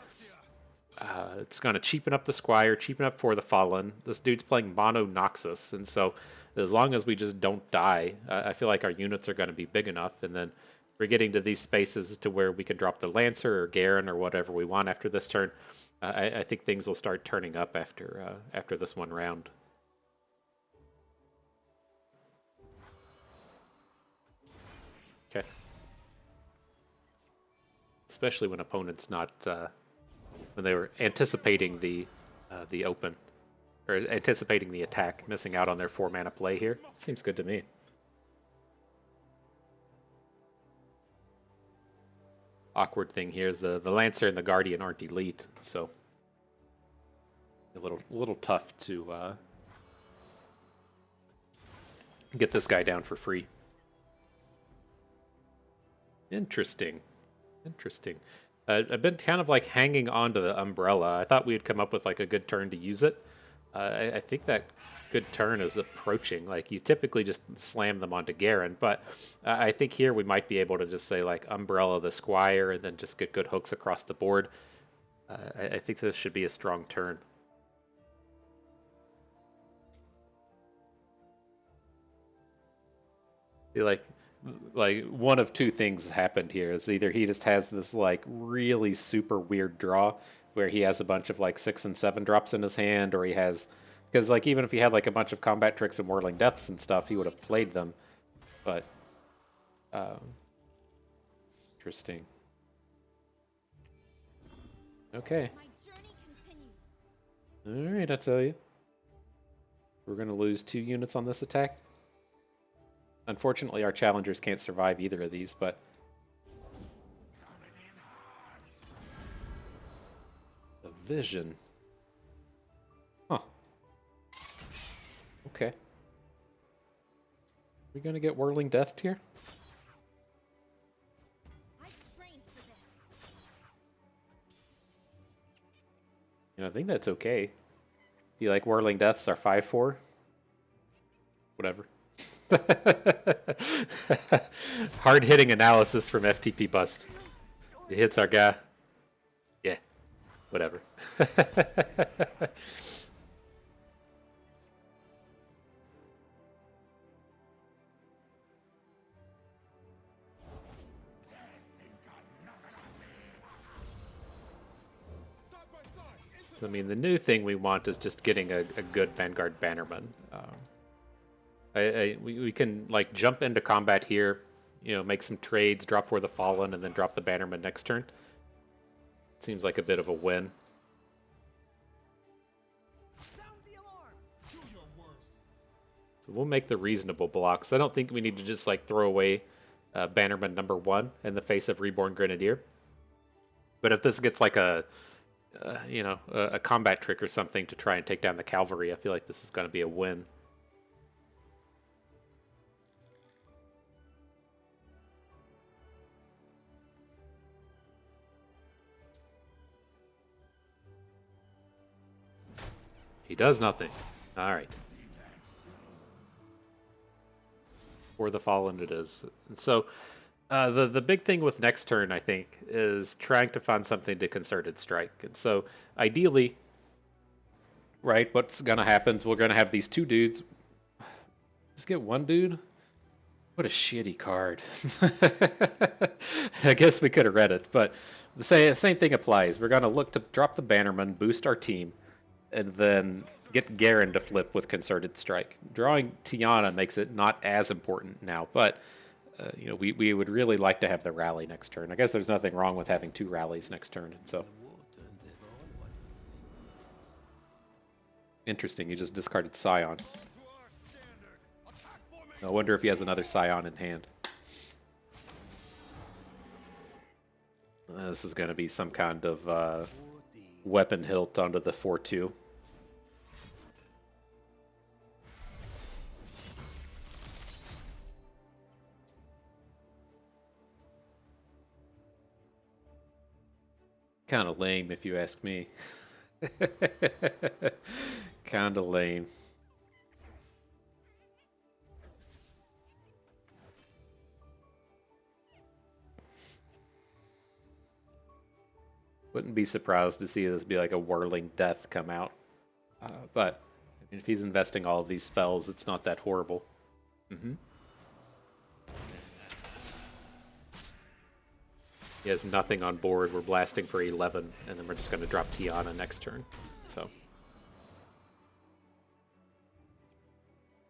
S1: it's going to cheapen up the Squire, cheapen up for the Fallen. This dude's playing Mono Noxus, and so as long as we just don't die, I feel like our units are going to be big enough, and then we're getting to these spaces to where we can drop the Lancer or Garen or whatever we want after this turn. I think things will start turning up after this one round. Okay. Especially when opponents not when they were anticipating the open or anticipating the attack, missing out on their 4-mana play here. Seems good to me. Awkward thing here is the Lancer and the Guardian aren't elite, so a little tough to get this guy down for free. Interesting. I've been kind of like hanging on to the Umbrella. I thought we'd come up with like a good turn to use it. I think that good turn is approaching. Like you typically just slam them onto Garen, but I think here we might be able to just say like Umbrella the Squire and then just get good hooks across the board. I think this should be a strong turn. Like one of two things happened here. Is either he just has this like really super weird draw where he has a bunch of like 6 and 7 drops in his hand, or he has, because like even if he had like a bunch of combat tricks and whirling deaths and stuff, he would have played them. But interesting. Okay. All right, I tell you, we're gonna lose 2 units on this attack. Unfortunately, our challengers can't survive either of these, but the vision. Huh. Okay. We gonna get whirling death here? You know, I think that's okay. Do you like whirling deaths are 5/4? Whatever. Hard hitting analysis from FTP Bust. It hits our guy. Yeah, whatever. So, I mean, the new thing we want is just getting a good Vanguard Bannerman. We can like jump into combat here, you know, make some trades, drop for the Fallen, and then drop the Bannerman next turn. Seems like a bit of a win. So we'll make the reasonable blocks. I don't think we need to just like throw away Bannerman #1 in the face of Reborn Grenadier. But if this gets like a combat trick or something to try and take down the cavalry, I feel like this is going to be a win. He does nothing. All right. For the Fallen it is. And so the big thing with next turn, I think, is trying to find something to Concerted Strike. And so ideally, right, what's going to happen is we're going to have these 2 dudes. Just get 1 dude? What a shitty card. I guess we could have read it, but the same thing applies. We're going to look to drop the Bannerman, boost our team, and then get Garen to flip with Concerted Strike. Drawing Tiana makes it not as important now, but we would really like to have the rally next turn. I guess there's nothing wrong with having 2 rallies next turn. So interesting. You just discarded Scion. I wonder if he has another Scion in hand. This is going to be some kind of weapon hilt onto the 4/2. Kind of lame, if you ask me. Kind of lame. Wouldn't be surprised to see this be like a whirling death come out. But I mean, if he's investing all of these spells, it's not that horrible. He has nothing on board. We're blasting for 11, and then we're just going to drop Tiana next turn. So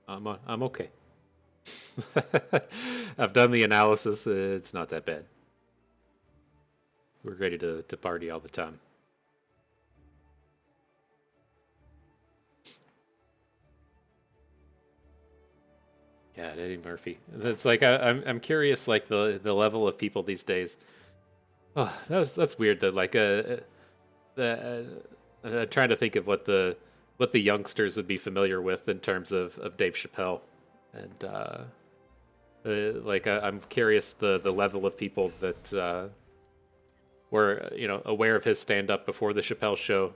S1: I'm okay. I've done the analysis. It's not that bad. We're ready to party all the time. Yeah, Eddie Murphy. It's like I'm curious, like the level of people these days. Oh, that's weird though. Like trying to think of what the youngsters would be familiar with in terms of Dave Chappelle, and I'm curious the level of people that were aware of his stand up before the Chappelle show,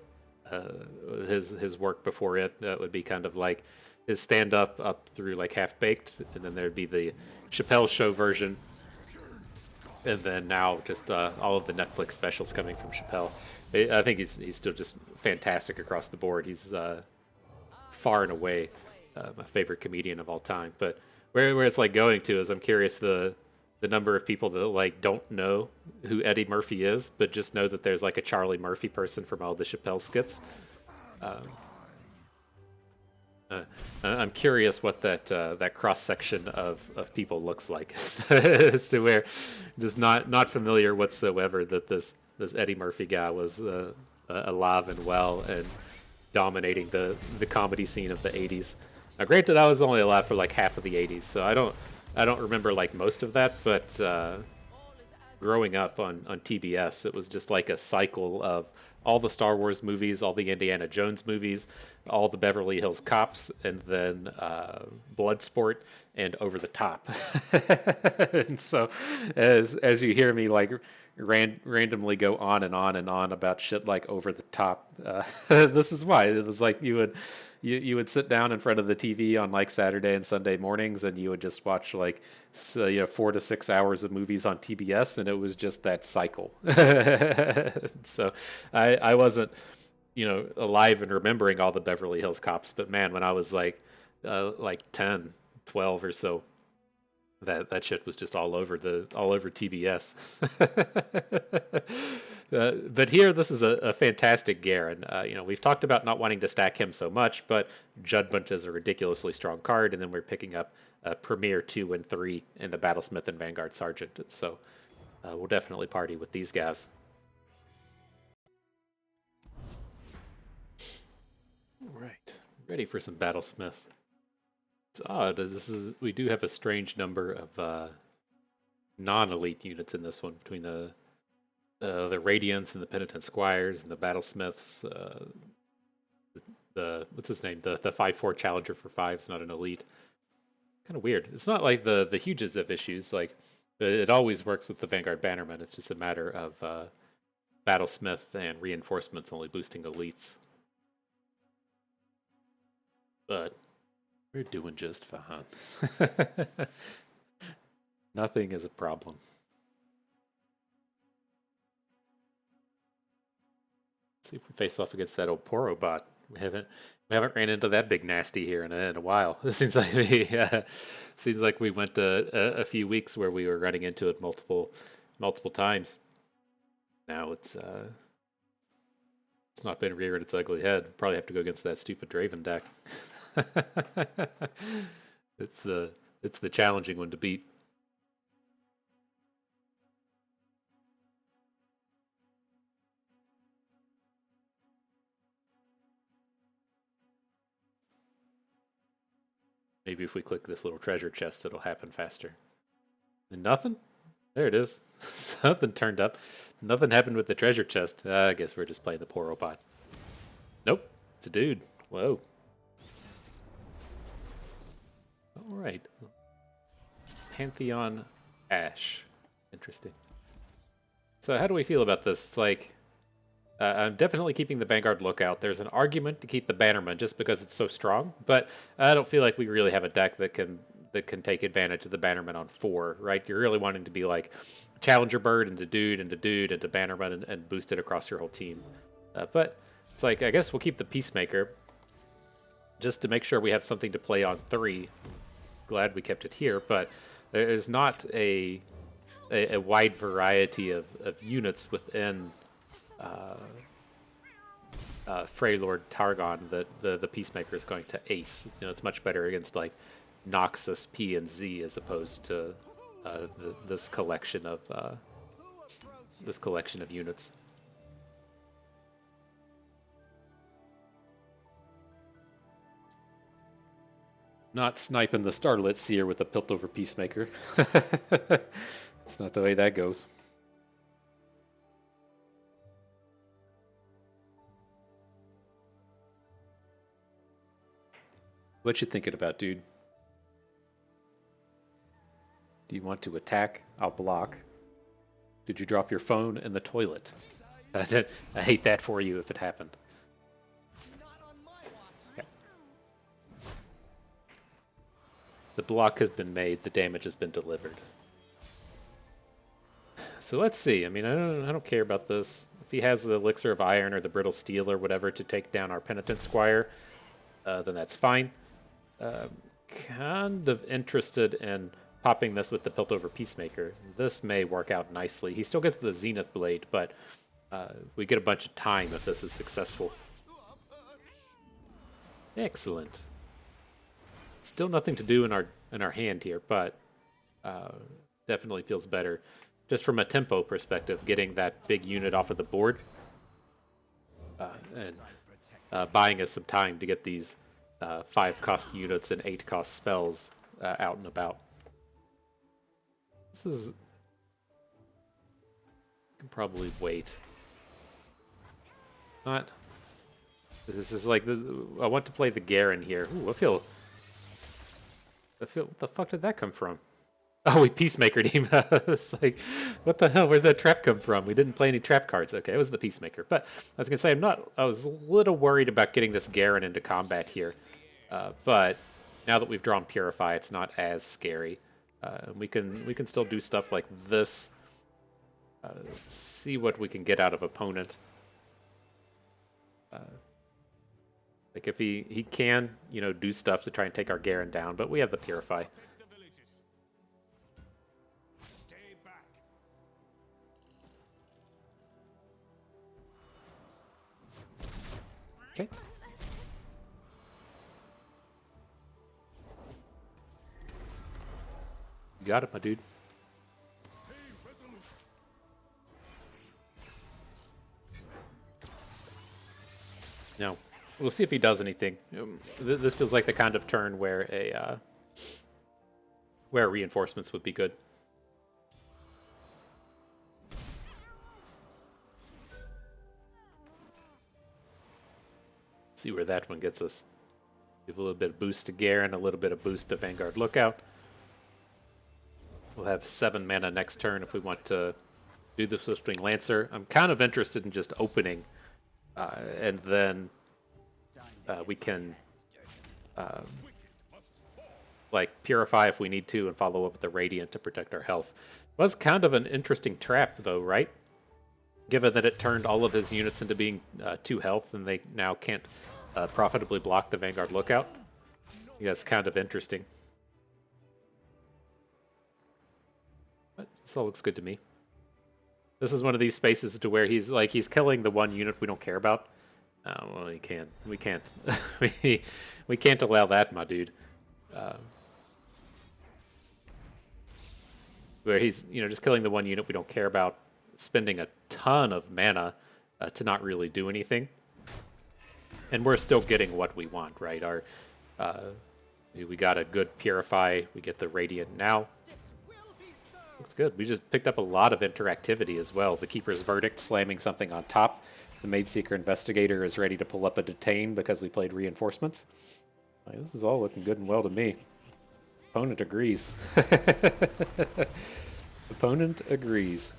S1: his work before it. That would be kind of like his stand up through like Half Baked, and then there'd be the Chappelle show version, and then now just all of the Netflix specials coming from Chappelle. I think he's still just fantastic across the board. He's far and away my favorite comedian of all time. But where it's like going to is I'm curious the number of people that like don't know who Eddie Murphy is, but just know that there's like a Charlie Murphy person from all the Chappelle skits. I'm curious what that cross section of people looks like, as to where just not familiar whatsoever that this Eddie Murphy guy was alive and well and dominating the comedy scene of the '80s. Now, granted, I was only alive for like half of the '80s, so I don't remember like most of that. But growing up on TBS, it was just like a cycle of all the Star Wars movies, all the Indiana Jones movies, all the Beverly Hills Cops, and then Bloodsport and Over the Top. And so, as you hear me like randomly go on and on and on about shit like Over the Top, this is why it was like you would sit down in front of the TV on like Saturday and Sunday mornings, and you would just watch like 4 to 6 hours of movies on TBS, and it was just that cycle. So I wasn't alive and remembering all the Beverly Hills Cops, but man, when I was like 10, 12 or so, that shit was just all over TBS. But here, this is a fantastic Garen. We've talked about not wanting to stack him so much, but Judgment is a ridiculously strong card, and then we're picking up Premier 2 and 3 in the Battlesmith and Vanguard Sergeant. And so we'll definitely party with these guys. All right, ready for some Battlesmith. It's odd. We do have a strange number of non-elite units in this one between the Radiants and the Penitent Squires and the Battlesmiths. The what's his name? The 5/4 Challenger for 5 is not an elite. Kind of weird. It's not like the hugest of issues. Like it always works with the Vanguard Bannerman. It's just a matter of Battlesmith and reinforcements only boosting elites. But we're doing just fine. Nothing is a problem. Let's see if we face off against that old Poro bot. We haven't ran into that big nasty here in a while. It seems like we went a few weeks where we were running into it multiple times. Now it's not been rearing its ugly head. Probably have to go against that stupid Draven deck. It's the challenging one to beat. Maybe if we click this little treasure chest, it'll happen faster. And nothing? There it is. Something turned up. Nothing happened with the treasure chest. I guess we're just playing the poor robot. Nope. It's a dude. Whoa. Alright. Pantheon Ash. Interesting. So how do we feel about this? It's like, I'm definitely keeping the Vanguard Lookout. There's an argument to keep the Bannerman just because it's so strong, but I don't feel like we really have a deck that can take advantage of the Bannerman on 4, right? You're really wanting to be like Challenger Bird into Dude into Dude into Bannerman and boost it across your whole team. But it's like, I guess we'll keep the Peacemaker just to make sure we have something to play on 3. Glad we kept it here, but there's not a a wide variety of units within Freylord Targon that the Peacemaker is going to ace. You know, it's much better against like Noxus, P, and Z as opposed to this collection of units. Not sniping the Starlit Seer with a Piltover Peacemaker. It's not the way that goes. What you thinking about, dude? Do you want to attack? I'll block. Did you drop your phone in the toilet? I hate that for you if it happened. Okay. The block has been made. The damage has been delivered. So let's see. I mean, I don't care about this. If he has the Elixir of Iron or the Brittle Steel or whatever to take down our Penitent Squire, then that's fine. Kind of interested in popping this with the Piltover Peacemaker. This may work out nicely. He still gets the Zenith Blade, but we get a bunch of time if this is successful. Excellent. Still nothing to do in our hand here, but definitely feels better. Just from a tempo perspective, getting that big unit off of the board and buying us some time to get these 5-cost units and 8-cost spells out and about. This is... can probably wait. Not... This is like... This, I want to play the Garen here. Ooh, I feel... What the fuck did that come from? Oh, we Peacemakered him. It's like, what the hell? Where'd that trap come from? We didn't play any trap cards. Okay, it was the Peacemaker. But I was going to say, I was a little worried about getting this Garen into combat here. But now that we've drawn Purify, it's not as scary. We can still do stuff like this. Let's see what we can get out of opponent. Like if he can, you know, do stuff to try and take our Garen down, but we have the Purify. Okay. You got it, my dude. No. We'll see if he does anything. This feels like the kind of turn where where reinforcements would be good. See where that one gets us. Give a little bit of boost to Garen, a little bit of boost to Vanguard Lookout. We'll have 7 mana next turn if we want to do the Swiftwing Lancer. I'm kind of interested in just opening, and then we can like Purify if we need to, and follow up with the Radiant to protect our health. Was kind of an interesting trap, though, right? Given that it turned all of his units into being 2 health, and they now can't profitably block the Vanguard Lookout. I think that's kind of interesting. But this all looks good to me. This is one of these spaces to where he's killing the one unit we don't care about. Oh, well, we can't. We can't. we can't allow that, my dude. Where he's, you know, just killing the one unit we don't care about, spending a ton of mana to not really do anything, and we're still getting what we want, right? We got a good Purify. We get the Radiant now. Looks good. We just picked up a lot of interactivity as well. The Keeper's Verdict slamming something on top. The Maidseeker Investigator is ready to pull up a Detain because we played reinforcements. Like, this is all looking good and well to me. Opponent agrees. Opponent agrees.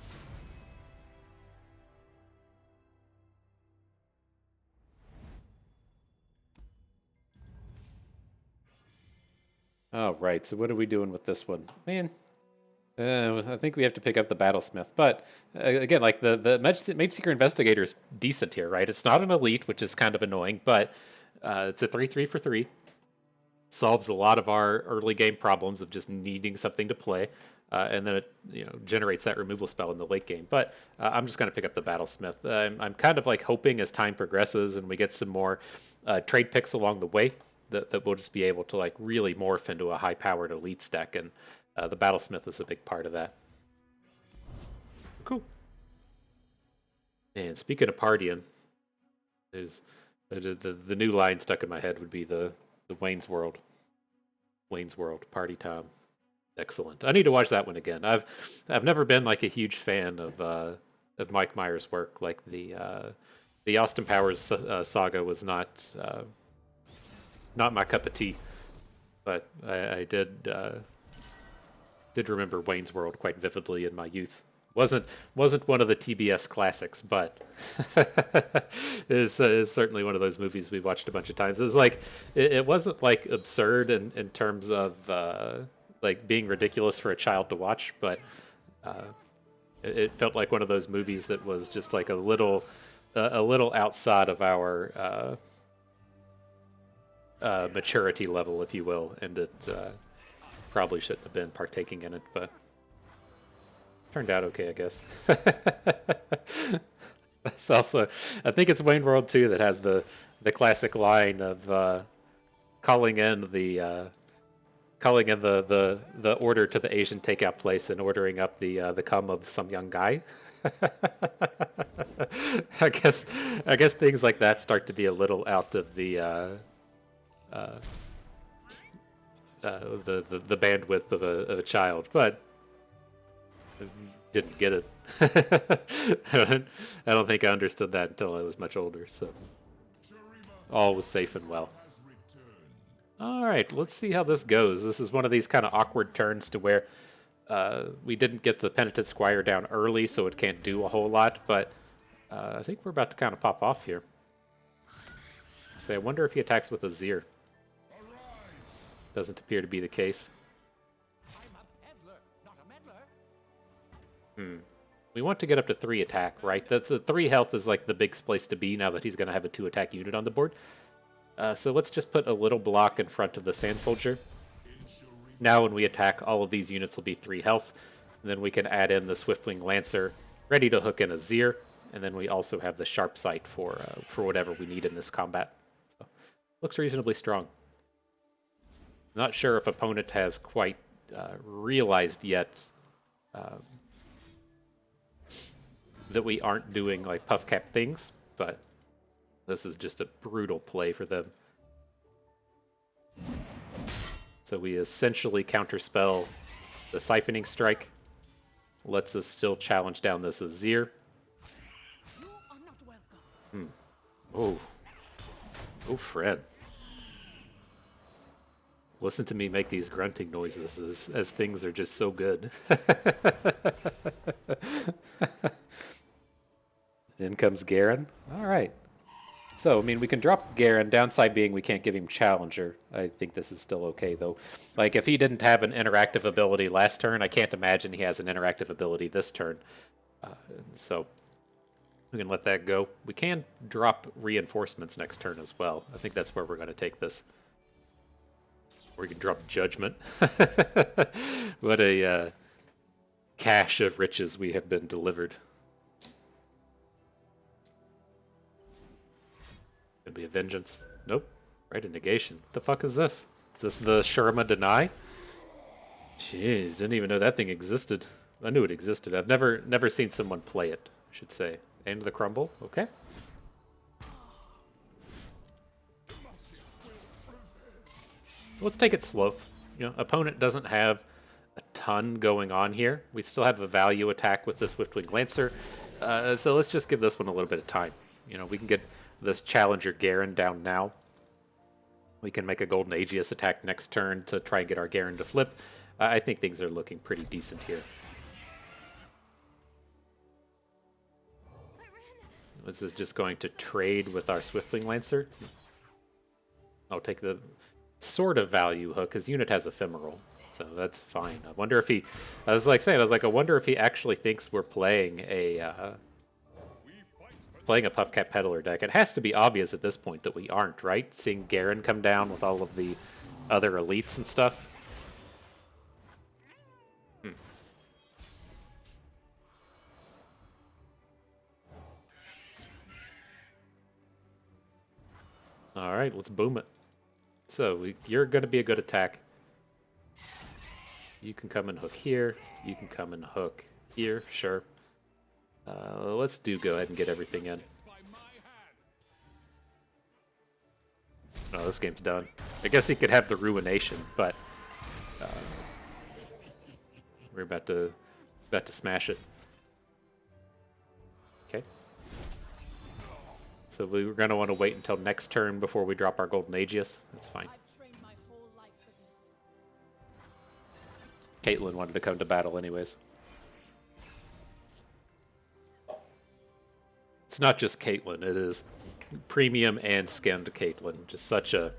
S1: All right, so what are we doing with this one? Man, I think we have to pick up the Battlesmith. But, again, like, the Maidseeker Investigator is decent here, right? It's not an elite, which is kind of annoying, but it's a 3/3 for 3. Solves a lot of our early game problems of just needing something to play. and then it generates that removal spell in the late game. But I'm just going to pick up the Battlesmith. I'm kind of like hoping as time progresses and we get some more trade picks along the way that we'll just be able to like really morph into a high-powered elite deck, and the Battlesmith is a big part of that. Cool. And speaking of partying, there's the new line stuck in my head would be the Wayne's World. Wayne's World party time. Excellent. I need to watch that one again. I've never been like a huge fan of Mike Myers' work. Like the Austin Powers saga was not my cup of tea, but I did remember Wayne's World quite vividly in my youth. Wasn't one of the TBS classics, but is certainly one of those movies we've watched a bunch of times. It's like it wasn't like absurd in terms of like being ridiculous for a child to watch, but it felt like one of those movies that was just like a little outside of our maturity level, if you will, and it probably shouldn't have been partaking in it, but turned out okay, I guess. That's also, I think it's Wayne World 2 that has the classic line of calling in the order to the Asian takeout place and ordering up the cum of some young guy. I guess things like that start to be a little out of the bandwidth of a child, but didn't get it. I don't think I understood that until I was much older, so all was safe and well. Alright, let's see how this goes. This is one of these kind of awkward turns to where we didn't get the Penitent Squire down early, so it can't do a whole lot, but I think we're about to kind of pop off here. So I wonder if he attacks with a Zir. Doesn't appear to be the case. We want to get up to 3 attack, right? That's the 3 health is like the big place to be now that he's going to have a 2 attack unit on the board. So let's just put a little block in front of the Sand Soldier. Now when we attack, all of these units will be 3 health. And then we can add in the Swiftwing Lancer, ready to hook in a Zir. And then we also have the Sharp Sight for whatever we need in this combat. So, looks reasonably strong. Not sure if opponent has quite realized yet that we aren't doing like puff cap things, but this is just a brutal play for them. So we essentially counterspell the Siphoning Strike, lets us still challenge down this Azir. Oh, Fred. Listen to me make these grunting noises as things are just so good. In comes Garen. All right. So, I mean, we can drop Garen. Downside being we can't give him Challenger. I think this is still okay, though. Like, if he didn't have an interactive ability last turn, I can't imagine he has an interactive ability this turn. So, we can let that go. We can drop Reinforcements next turn as well. I think that's where we're going to take this. Or we can drop Judgment. What a cache of riches we have been delivered. Could be a Vengeance. Nope. Right, a Negation. What the fuck is this? Is this the Shurima Deny? Jeez, didn't even know that thing existed. I knew it existed. I've never seen someone play it, I should say. End the Crumble. Okay. So let's take it slow. You know, opponent doesn't have a ton going on here. We still have a value attack with the Swiftwing Lancer. So let's just give this one a little bit of time. You know, we can get this Challenger Garen down now. We can make a Golden Aegis attack next turn to try and get our Garen to flip. I think things are looking pretty decent here. This is just going to trade with our Swiftwing Lancer. I'll take the sort of value hook. His unit has Ephemeral, so that's fine. I wonder if he... I I wonder if he actually thinks we're playing a Puff Cap Peddler deck. It has to be obvious at this point that we aren't, right? Seeing Garen come down with all of the other elites and stuff. All right, let's boom it. So you're going to be a good attack. You can come and hook here. You can come and hook here. Sure. Let's go ahead and get everything in. Oh, this game's done. I guess he could have the ruination, but we're about to smash it. Okay. So we were gonna want to wait until next turn before we drop our Golden Aegis. That's fine. Caitlyn wanted to come to battle anyways. It's not just Caitlyn, it is premium and skinned Caitlyn. Just such a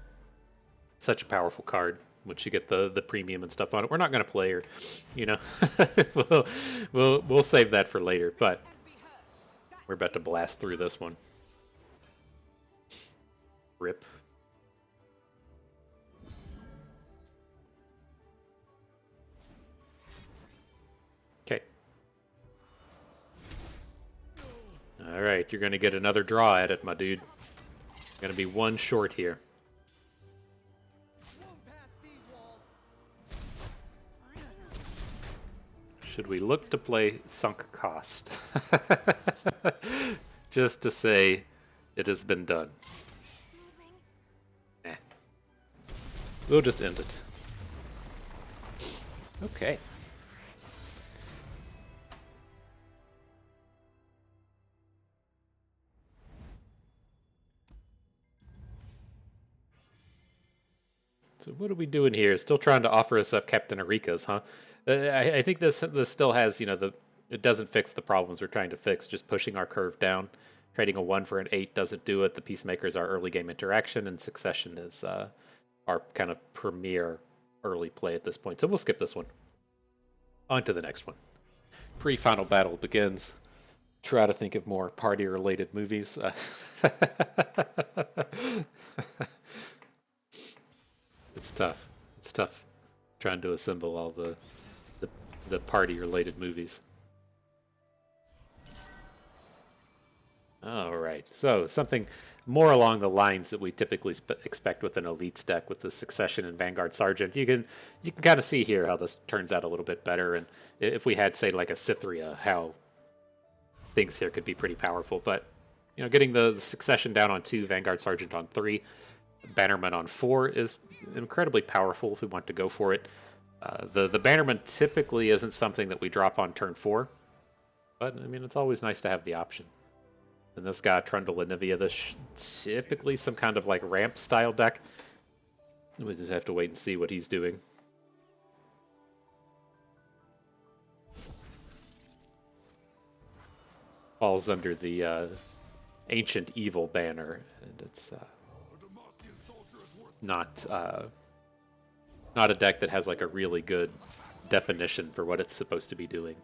S1: powerful card once you get the premium and stuff on it. We're not gonna play her, you know. we'll save that for later, but we're about to blast through this one. Rip. Okay. Alright, you're gonna get another draw at it, my dude. Gonna be one short here. Should we look to play Sunk Cost? Just to say it has been done. Eh. We'll just end it. Okay. So what are we doing here? Still trying to offer us up Captain Erika's, huh? I think this still has, you know, it doesn't fix the problems we're trying to fix. Just pushing our curve down. Trading a 1 for an 8 doesn't do it. The Peacemaker's our early game interaction, and Succession is our kind of premier early play at this point. So we'll skip this one. On to the next one. Pre-final battle begins. Try to think of more party-related movies. It's tough. It's tough trying to assemble all the party-related movies. All right, so something more along the lines that we typically expect with an Elites deck with the Succession and Vanguard Sergeant. You can kind of see here how this turns out a little bit better, and if we had, say, like a Cythria, how things here could be pretty powerful. But you know, getting the Succession down on 2, Vanguard Sergeant on 3, Bannerman on 4 is incredibly powerful if we want to go for it. The Bannerman typically isn't something that we drop on turn 4, but I mean, it's always nice to have the option. And this guy, Trundle Anivia, this typically some kind of like ramp style deck. We just have to wait and see what he's doing. Falls under the Ancient Evil banner, and it's not a deck that has like a really good definition for what it's supposed to be doing.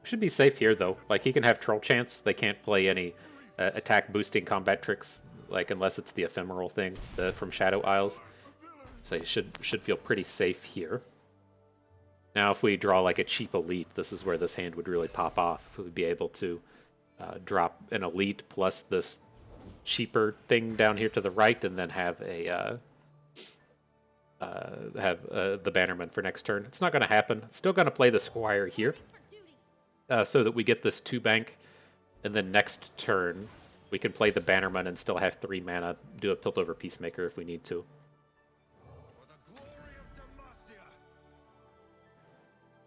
S1: We should be safe here though. Like he can have Troll Chance. They can't play any attack boosting combat tricks, like unless it's the ephemeral thing from Shadow Isles. So you should feel pretty safe here. Now if we draw like a cheap Elite, this is where this hand would really pop off. We'd be able to drop an Elite plus this cheaper thing down here to the right, and then have a the Bannerman for next turn. It's not going to happen. Still going to play the Squire here, so that we get this 2 bank, and then next turn we can play the Bannerman and still have 3 mana, do a Piltover Peacemaker if we need to.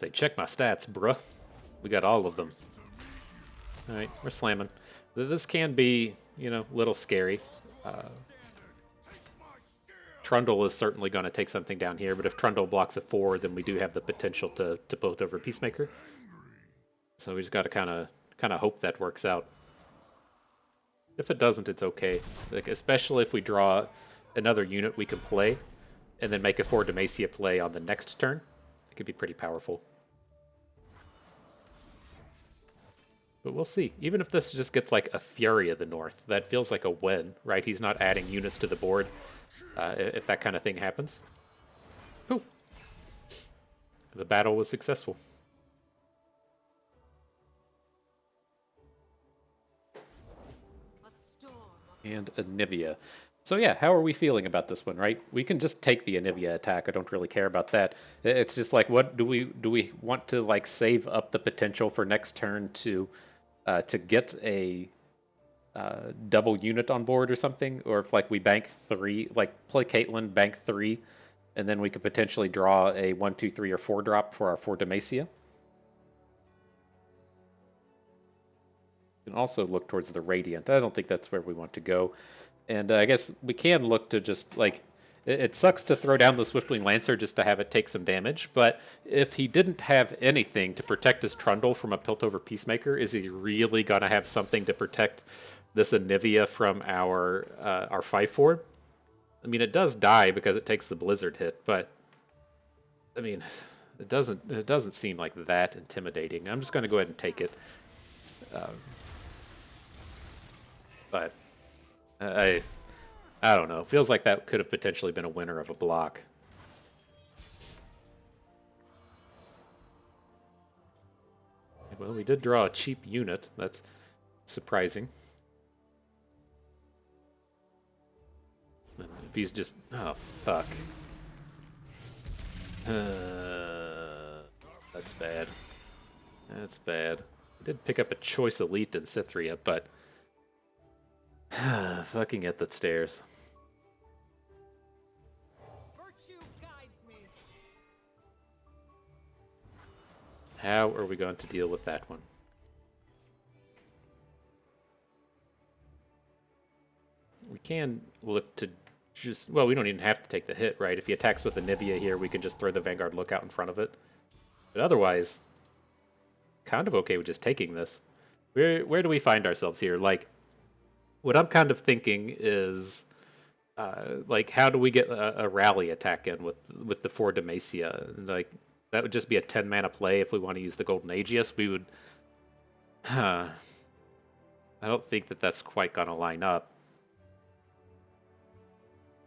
S1: Say, check my stats, bruh. We got all of them. Alright, we're slamming. This can be, you know, a little scary. Trundle is certainly going to take something down here, but if Trundle blocks a 4, then we do have the potential to Piltover Peacemaker. So we just got to kind of hope that works out. If it doesn't, it's okay. Like, especially if we draw another unit we can play, and then make a 4 Demacia play on the next turn. It could be pretty powerful. But we'll see. Even if this just gets like a Fury of the North, that feels like a win, right? He's not adding units to the board if that kind of thing happens. Ooh. The battle was successful. And Anivia. So yeah, how are we feeling about this one, right? We can just take the Anivia attack. I don't really care about that. It's just like, what do we want to like save up the potential for next turn to get a double unit on board or something, or if like we bank 3, like play Caitlyn, bank 3, and then we could potentially draw a 1, 2, 3, or 4 drop for our 4 Demacia. We can also look towards the Radiant. I don't think that's where we want to go. And I guess we can look to just, like, it sucks to throw down the Swiftwing Lancer just to have it take some damage, but if he didn't have anything to protect his Trundle from a Piltover Peacemaker, is he really going to have something to protect this Anivia from our 5/4? I mean, it does die because it takes the Blizzard hit, but, I mean, it doesn't seem like that intimidating. I'm just going to go ahead and take it. But I don't know. Feels like that could have potentially been a winner of a block. Well, we did draw a cheap unit. That's surprising. And if he's just... Oh, fuck. That's bad. That's bad. I did pick up a Choice Elite in Cythria, but... fucking at the stairs. How are we going to deal with that one? We can look to just... Well, we don't even have to take the hit, right? If he attacks with Anivia here, we can just throw the Vanguard Lookout in front of it. But otherwise, kind of okay with just taking this. Where do we find ourselves here? Like, what I'm kind of thinking is... like, how do we get a rally attack in with the 4 Demacia? Like, that would just be a 10 mana play if we want to use the Golden Aegis. We would... I don't think that that's quite going to line up.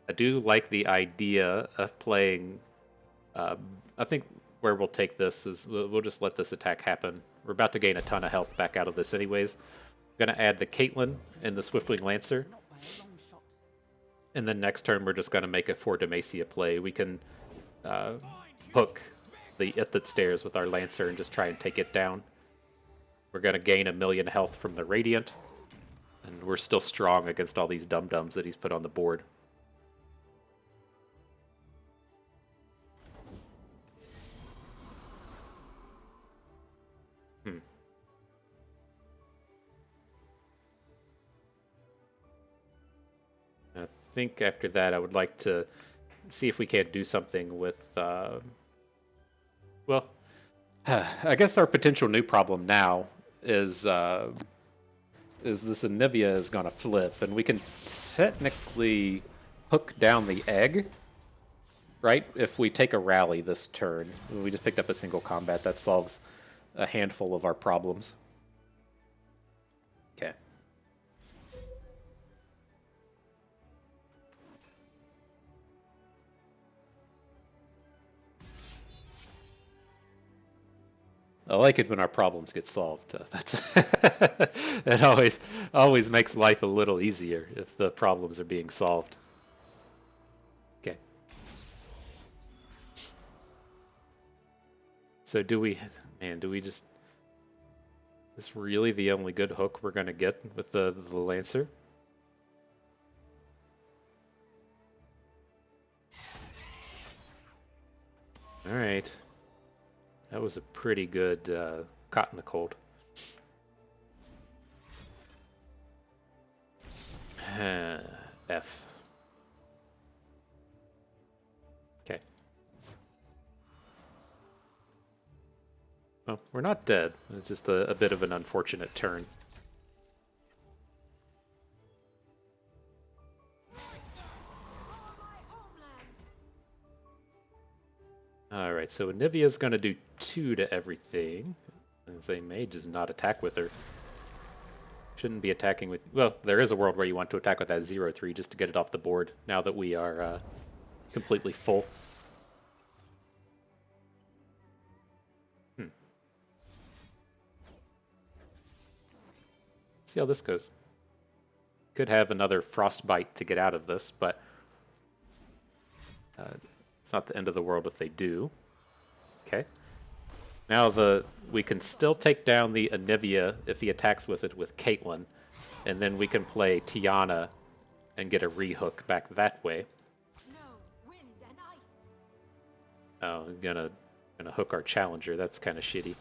S1: I do like the idea of playing... I think where we'll take this is we'll just let this attack happen. We're about to gain a ton of health back out of this anyways. I'm going to add the Caitlyn and the Swiftwing Lancer. And then next turn, we're just going to make a 4 Demacia play. We can hook the Ithid Stairs with our Lancer and just try and take it down. We're going to gain 1,000,000 health from the Radiant. And we're still strong against all these dum-dums that he's put on the board. I think after that, I would like to see if we can't do something with, well, I guess our potential new problem now is this Anivia is going to flip, and we can technically hook down the egg, right? If we take a rally this turn, we just picked up a single combat, that solves a handful of our problems. Okay. I like it when our problems get solved. That's it always makes life a little easier if the problems are being solved. Okay. So do we just... Is this really the only good hook we're gonna get with the Lancer? All right. That was a pretty good caught in the cold. F. Okay. Well, we're not dead. It's just a bit of an unfortunate turn. Alright, so Anivia's going to do 2 to everything. And say Mage does not attack with her. Shouldn't be attacking with... Well, there is a world where you want to attack with that 0-3 just to get it off the board, now that we are completely full. See how this goes. Could have another Frostbite to get out of this, but it's not the end of the world if they do. Okay. Now we can still take down the Anivia if he attacks with it with Caitlyn, and then we can play Tiana and get a rehook back that way.
S2: Snow, wind, and ice.
S1: Oh, he's gonna hook our challenger. That's kind of shitty.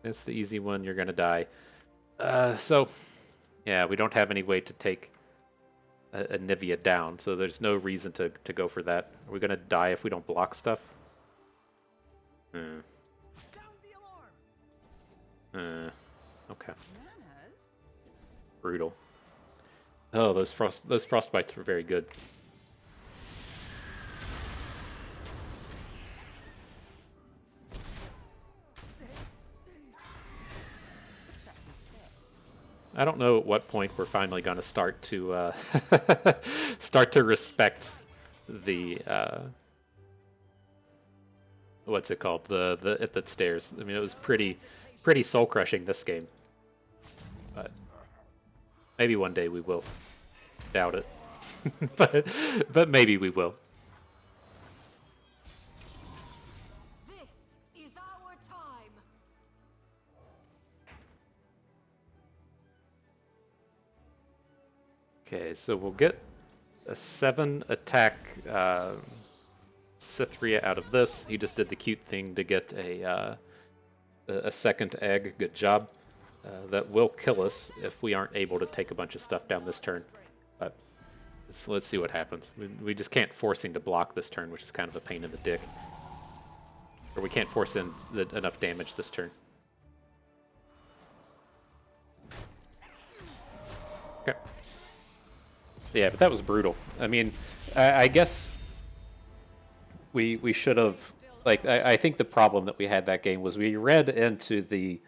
S1: It's the easy one. You're gonna die. So, yeah, we don't have any way to take a Nivea down, so there's no reason to go for that. Are we gonna die if we don't block stuff?
S3: Sound the alarm.
S1: Okay. Brutal. Oh, those frostbites were very good. I don't know at what point we're finally going to start to start to respect the what's it called, the Ithid stairs. I mean, it was pretty soul crushing this game, but maybe one day we will. Doubt it, but maybe we will.
S2: This is our time.
S1: Okay, so we'll get a 7 attack Cythria out of this. He just did the cute thing to get a second egg. Good job. That will kill us if we aren't able to take a bunch of stuff down this turn. But let's see what happens. We just can't force him to block this turn, which is kind of a pain in the dick. Or we can't force in enough damage this turn. Okay. Yeah, but that was brutal. I mean, I guess we should have, like, I think the problem that we had that game was we read into the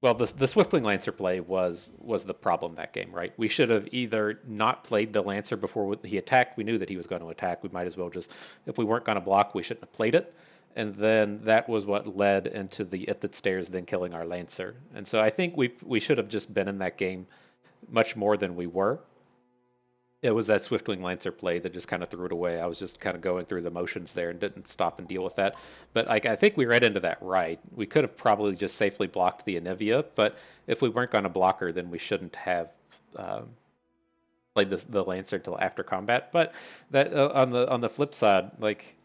S1: well, the Swiftwing Lancer play was the problem that game, right? We should have either not played the Lancer before he attacked. We knew that he was going to attack. We might as well just, if we weren't going to block, we shouldn't have played it. And then that was what led into the Ithid Stairs then killing our Lancer. And so I think we should have just been in that game much more than we were. It was that Swiftwing Lancer play that just kind of threw it away. I was just kind of going through the motions there and didn't stop and deal with that. But I think we read into that right. We could have probably just safely blocked the Anivia, but if we weren't going to block her, then we shouldn't have played the Lancer until after combat. But that on the flip side, like,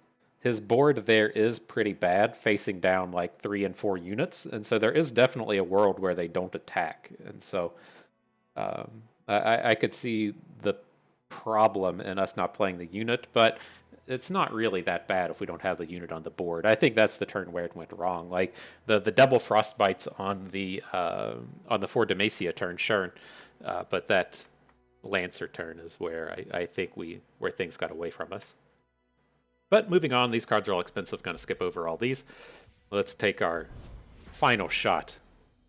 S1: his board there is pretty bad, facing down like 3 and 4 units, and so there is definitely a world where they don't attack. And so I could see the problem in us not playing the unit, but it's not really that bad if we don't have the unit on the board. I think that's the turn where it went wrong. Like the double frostbites on the 4 Demacia turn, sure, but that Lancer turn is where I think where things got away from us. But moving on, these cards are all expensive. Going to skip over all these. Let's take our final shot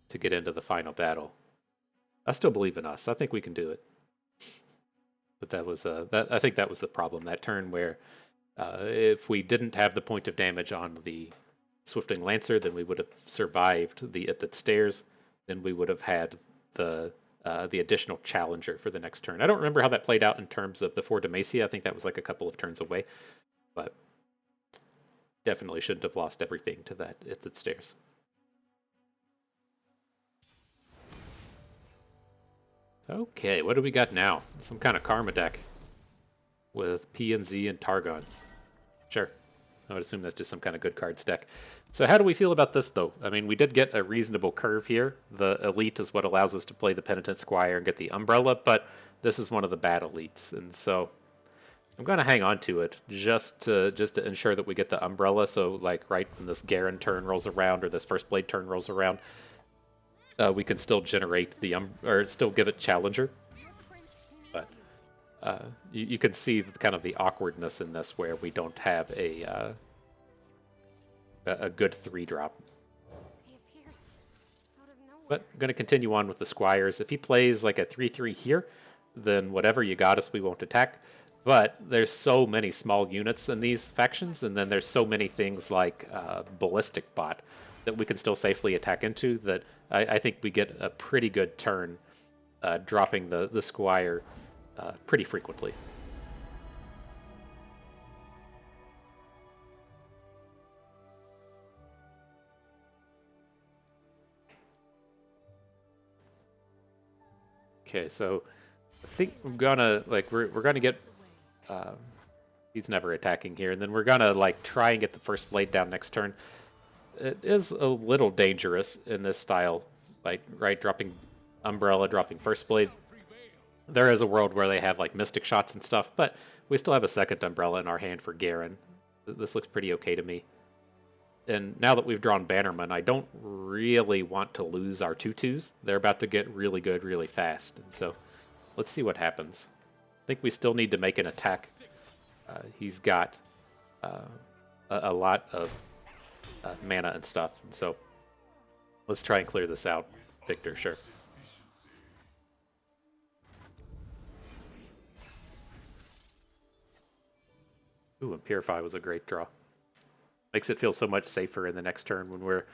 S1: to get into the final battle. I still believe in us. I think we can do it. But that was I think that was the problem that turn where if we didn't have the point of damage on the Swiftwing Lancer, then we would have survived the Ithid Stairs. Then we would have had the additional challenger for the next turn. I don't remember how that played out in terms of the 4 Demacia. I think that was like a couple of turns away. But definitely shouldn't have lost everything to that Ithid Stairs. Okay, what do we got now? Some kind of Karma deck with P and Z and Targon. Sure. I would assume that's just some kind of good cards deck. So how do we feel about this, though? I mean, we did get a reasonable curve here. The Elite is what allows us to play the Penitent Squire and get the Umbrella, but this is one of the bad Elites, and so I'm going to hang on to it just to ensure that we get the Umbrella. So, like, right when this Garen turn rolls around or this First Blade turn rolls around, we can still generate or still give it Challenger. But you can see kind of the awkwardness in this where we don't have a good 3-drop.
S2: They appeared out of nowhere.
S1: But I'm going to continue on with the Squires. If he plays like a 3/3 here, then whatever you got us, we won't attack. But there's so many small units in these factions, and then there's so many things like ballistic bot that we can still safely attack into that I think we get a pretty good turn dropping the Squire pretty frequently. Okay, so I think I'm gonna like we're gonna get he's never attacking here, and then we're gonna like try and get the first blade down next turn. It is a little dangerous in this style, like right dropping umbrella, dropping first blade. There is a world where they have like mystic shots and stuff, but we still have a second umbrella in our hand for Garen. This looks pretty okay to me. And now that we've drawn Bannerman, I don't really want to lose our 2/2s. They're about to get really good really fast, and so let's see what happens. I think we still need to make an attack. He's got a lot of mana and stuff, and so let's try and clear this out. Victor, sure. Ooh, and Purify was a great draw. Makes it feel so much safer in the next turn when we're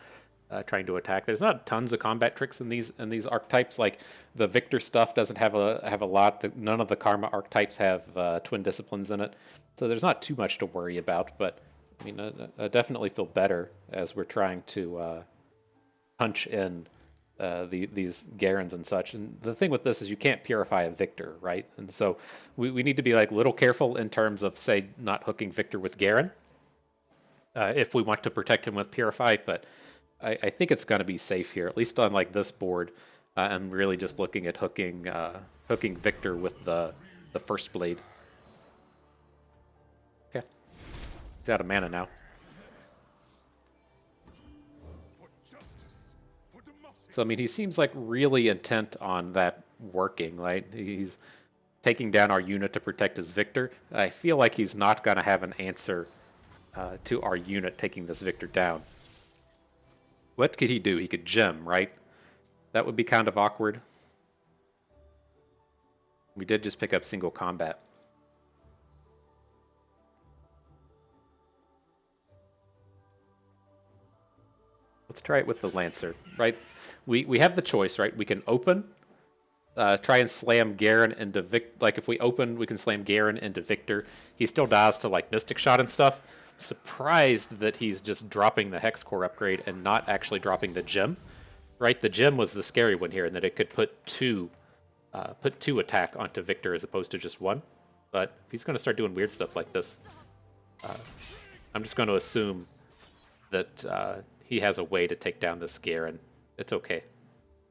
S1: trying to attack. There's not tons of combat tricks in these archetypes. Like the Victor stuff doesn't have a lot. None of the Karma archetypes have twin disciplines in it, so there's not too much to worry about. But I mean, I definitely feel better as we're trying to punch in these Garens and such. And the thing with this is you can't purify a Victor, right? And so we need to be like a little careful in terms of, say, not hooking Victor with Garen if we want to protect him with Purify, but I think it's going to be safe here, at least on like this board. I'm really just looking at hooking Victor with the first blade. Okay, he's out of mana now. So I mean, he seems like really intent on that working. Right, he's taking down our unit to protect his Victor. I feel like he's not going to have an answer to our unit taking this Victor down. What could he do? He could gem, right? That would be kind of awkward. We did just pick up single combat. Let's try it with the Lancer, right? We have the choice, right? We can open, try and slam Garen into Victor. Like if we open, we can slam Garen into Victor. He still dies to like Mystic Shot and stuff. Surprised that he's just dropping the Hex Core upgrade and not actually dropping the gem. Right, the gem was the scary one here, in that it could put two attack onto Victor as opposed to just one. But if he's going to start doing weird stuff like this, I'm just going to assume that he has a way to take down this Garen. It's okay.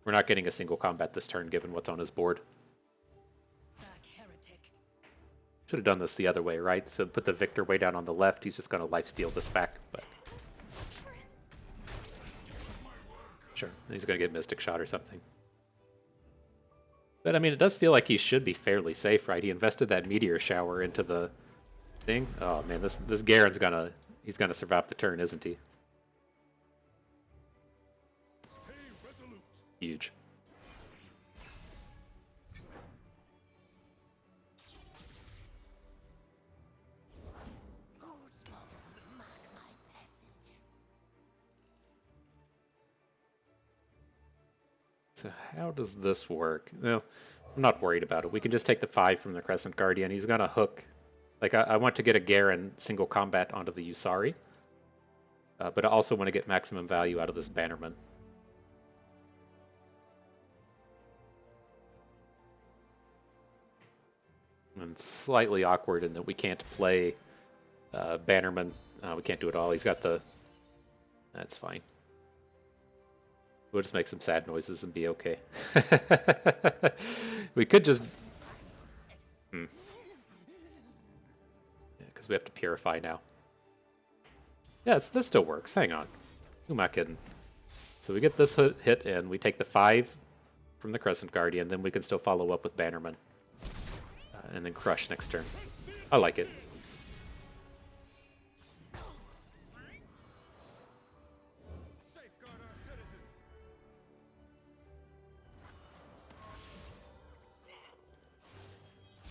S1: We're not getting a single combat this turn, given what's on his board. Should have done this the other way, right? So put the Victor way down on the left. He's just going to lifesteal this back, but sure, he's going to get Mystic Shot or something. But I mean, it does feel like he should be fairly safe, right? He invested that Meteor Shower into the thing. Oh man, this Garen's he's gonna survive the turn, isn't he? Huge. So how does this work? No, I'm not worried about it. We can just take the 5 from the Crescent Guardian. He's gonna hook. Like I want to get a Garen single combat onto the Usari, but I also want to get maximum value out of this Bannerman. And it's slightly awkward in that we can't play Bannerman. We can't do it all. He's got the. That's fine. We'll just make some sad noises and be okay. We could just... Yeah, because we have to purify now. Yeah, this still works. Hang on. Who am I kidding? So we get this hit in. We take the 5 from the Crescent Guardian. Then we can still follow up with Bannerman. And then Crush next turn. I like it.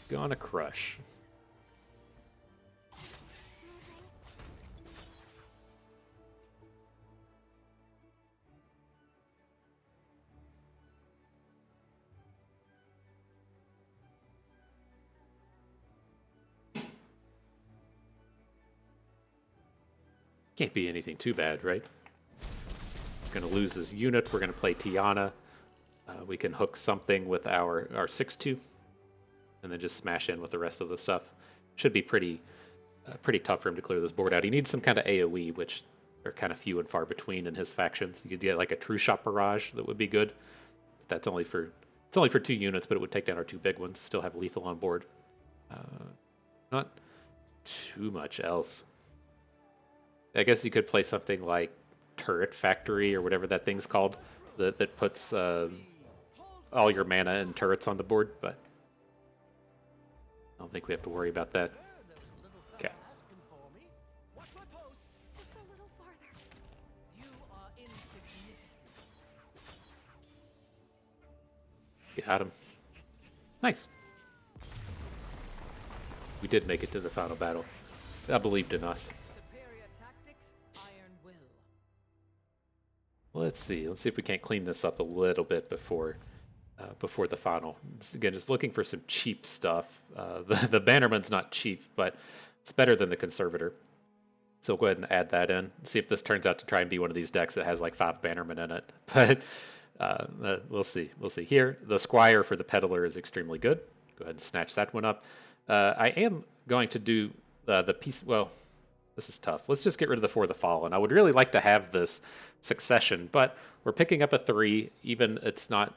S1: Gonna Crush. Can't be anything too bad, right? He's going to lose his unit. We're going to play Tiana. We can hook something with our 6-2, and then just smash in with the rest of the stuff. Should be pretty tough for him to clear this board out. He needs some kind of AoE, which are kind of few and far between in his factions. You could get like a True Shot Barrage that would be good. But that's only for 2 units, but it would take down our 2 big ones. Still have lethal on board. Not too much else. I guess you could play something like Turret Factory or whatever that thing's called that puts all your mana and turrets on the board, but I don't think we have to worry about that. Okay.
S2: Just a little farther.
S1: Got him. Nice. We did make it to the final battle. I believed in us.
S4: Superior tactics, iron will.
S1: Let's see if we can't clean this up a little bit before the final. Again, just looking for some cheap stuff. The Bannerman's not cheap, but it's better than the Conservator. So we'll go ahead and add that in. See if this turns out to try and be one of these decks that has like 5 Bannermen in it. But we'll see. We'll see. Here, the Squire for the Peddler is extremely good. Go ahead and snatch that one up. I am going to do the piece. Well, this is tough. Let's just get rid of the For the Fallen. I would really like to have this Succession, but we're picking up a 3. Even it's not,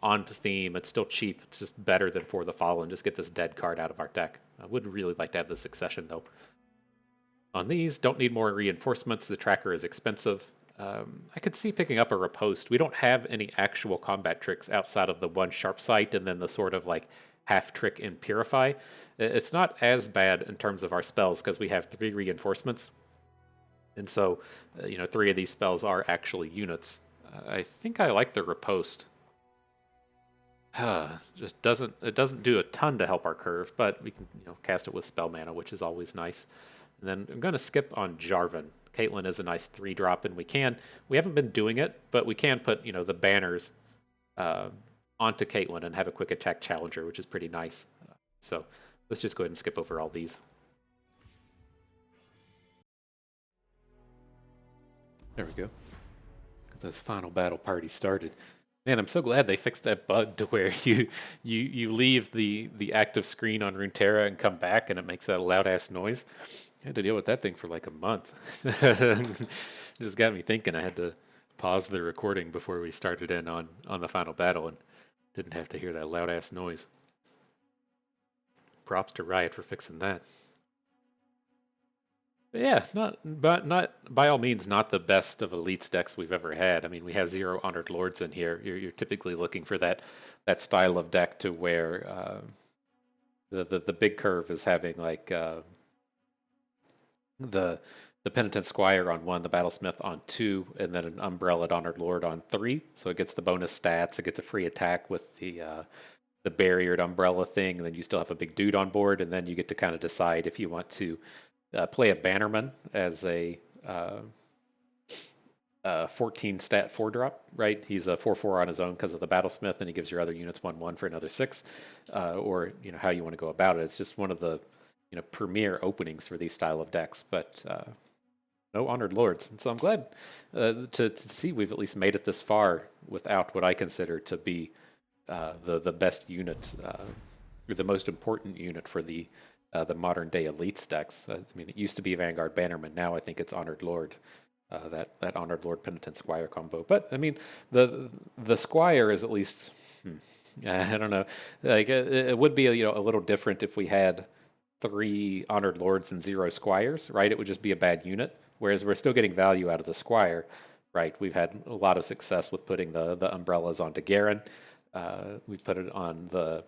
S1: on theme. It's still cheap. It's just better than For the Fallen. Just get this dead card out of our deck. I would really like to have the Succession, though. On these, don't need more reinforcements. The tracker is expensive. I could see picking up a Riposte. We don't have any actual combat tricks outside of the 1 Sharp Sight and then the sort of like half trick in Purify. It's not as bad in terms of our spells because we have 3 reinforcements. And so, 3 of these spells are actually units. I think I like the Riposte. Just doesn't do a ton to help our curve, but we can cast it with spell mana, which is always nice. And then I'm going to skip on Jarvan. Caitlyn is a nice 3-drop, and we haven't been doing it, but we can put the banners onto Caitlyn and have a quick attack challenger, which is pretty nice. So let's just go ahead and skip over all these. There we go. Get this final battle party started. Man, I'm so glad they fixed that bug to where you leave the active screen on Runeterra and come back and it makes that loud ass noise. I had to deal with that thing for like a month. It just got me thinking. I had to pause the recording before we started in on the final battle and didn't have to hear that loud ass noise. Props to Riot for fixing that. But yeah, not by all means not the best of Elites decks we've ever had. I mean, we have 0 Honored Lords in here. You're typically looking for that style of deck to where the big curve is having like the Penitent Squire on 1, the Battlesmith on 2, and then an Umbrellaed Honored Lord on 3. So it gets the bonus stats. It gets a free attack with the barriered Umbrella thing, and then you still have a big dude on board, and then you get to kind of decide if you want to play a Bannerman as a 14 stat 4-drop, right? He's a 4/4 on his own because of the Battlesmith, and he gives your other units 1/1 for another 6, or how you want to go about it. It's just one of the premier openings for these style of decks, but no Honored Lords. And so I'm glad to see we've at least made it this far without what I consider to be the best unit, or the most important unit for the modern day Elites decks. I mean, it used to be Vanguard Bannerman. Now I think it's Honored Lord, that Honored Lord Penitent Squire combo. But I mean, the Squire is at least, I don't know, like it would be a little different if we had 3 Honored Lords and 0 Squires, right? It would just be a bad unit. Whereas we're still getting value out of the Squire, right? We've had a lot of success with putting the Umbrellas onto Garen. We've put it on the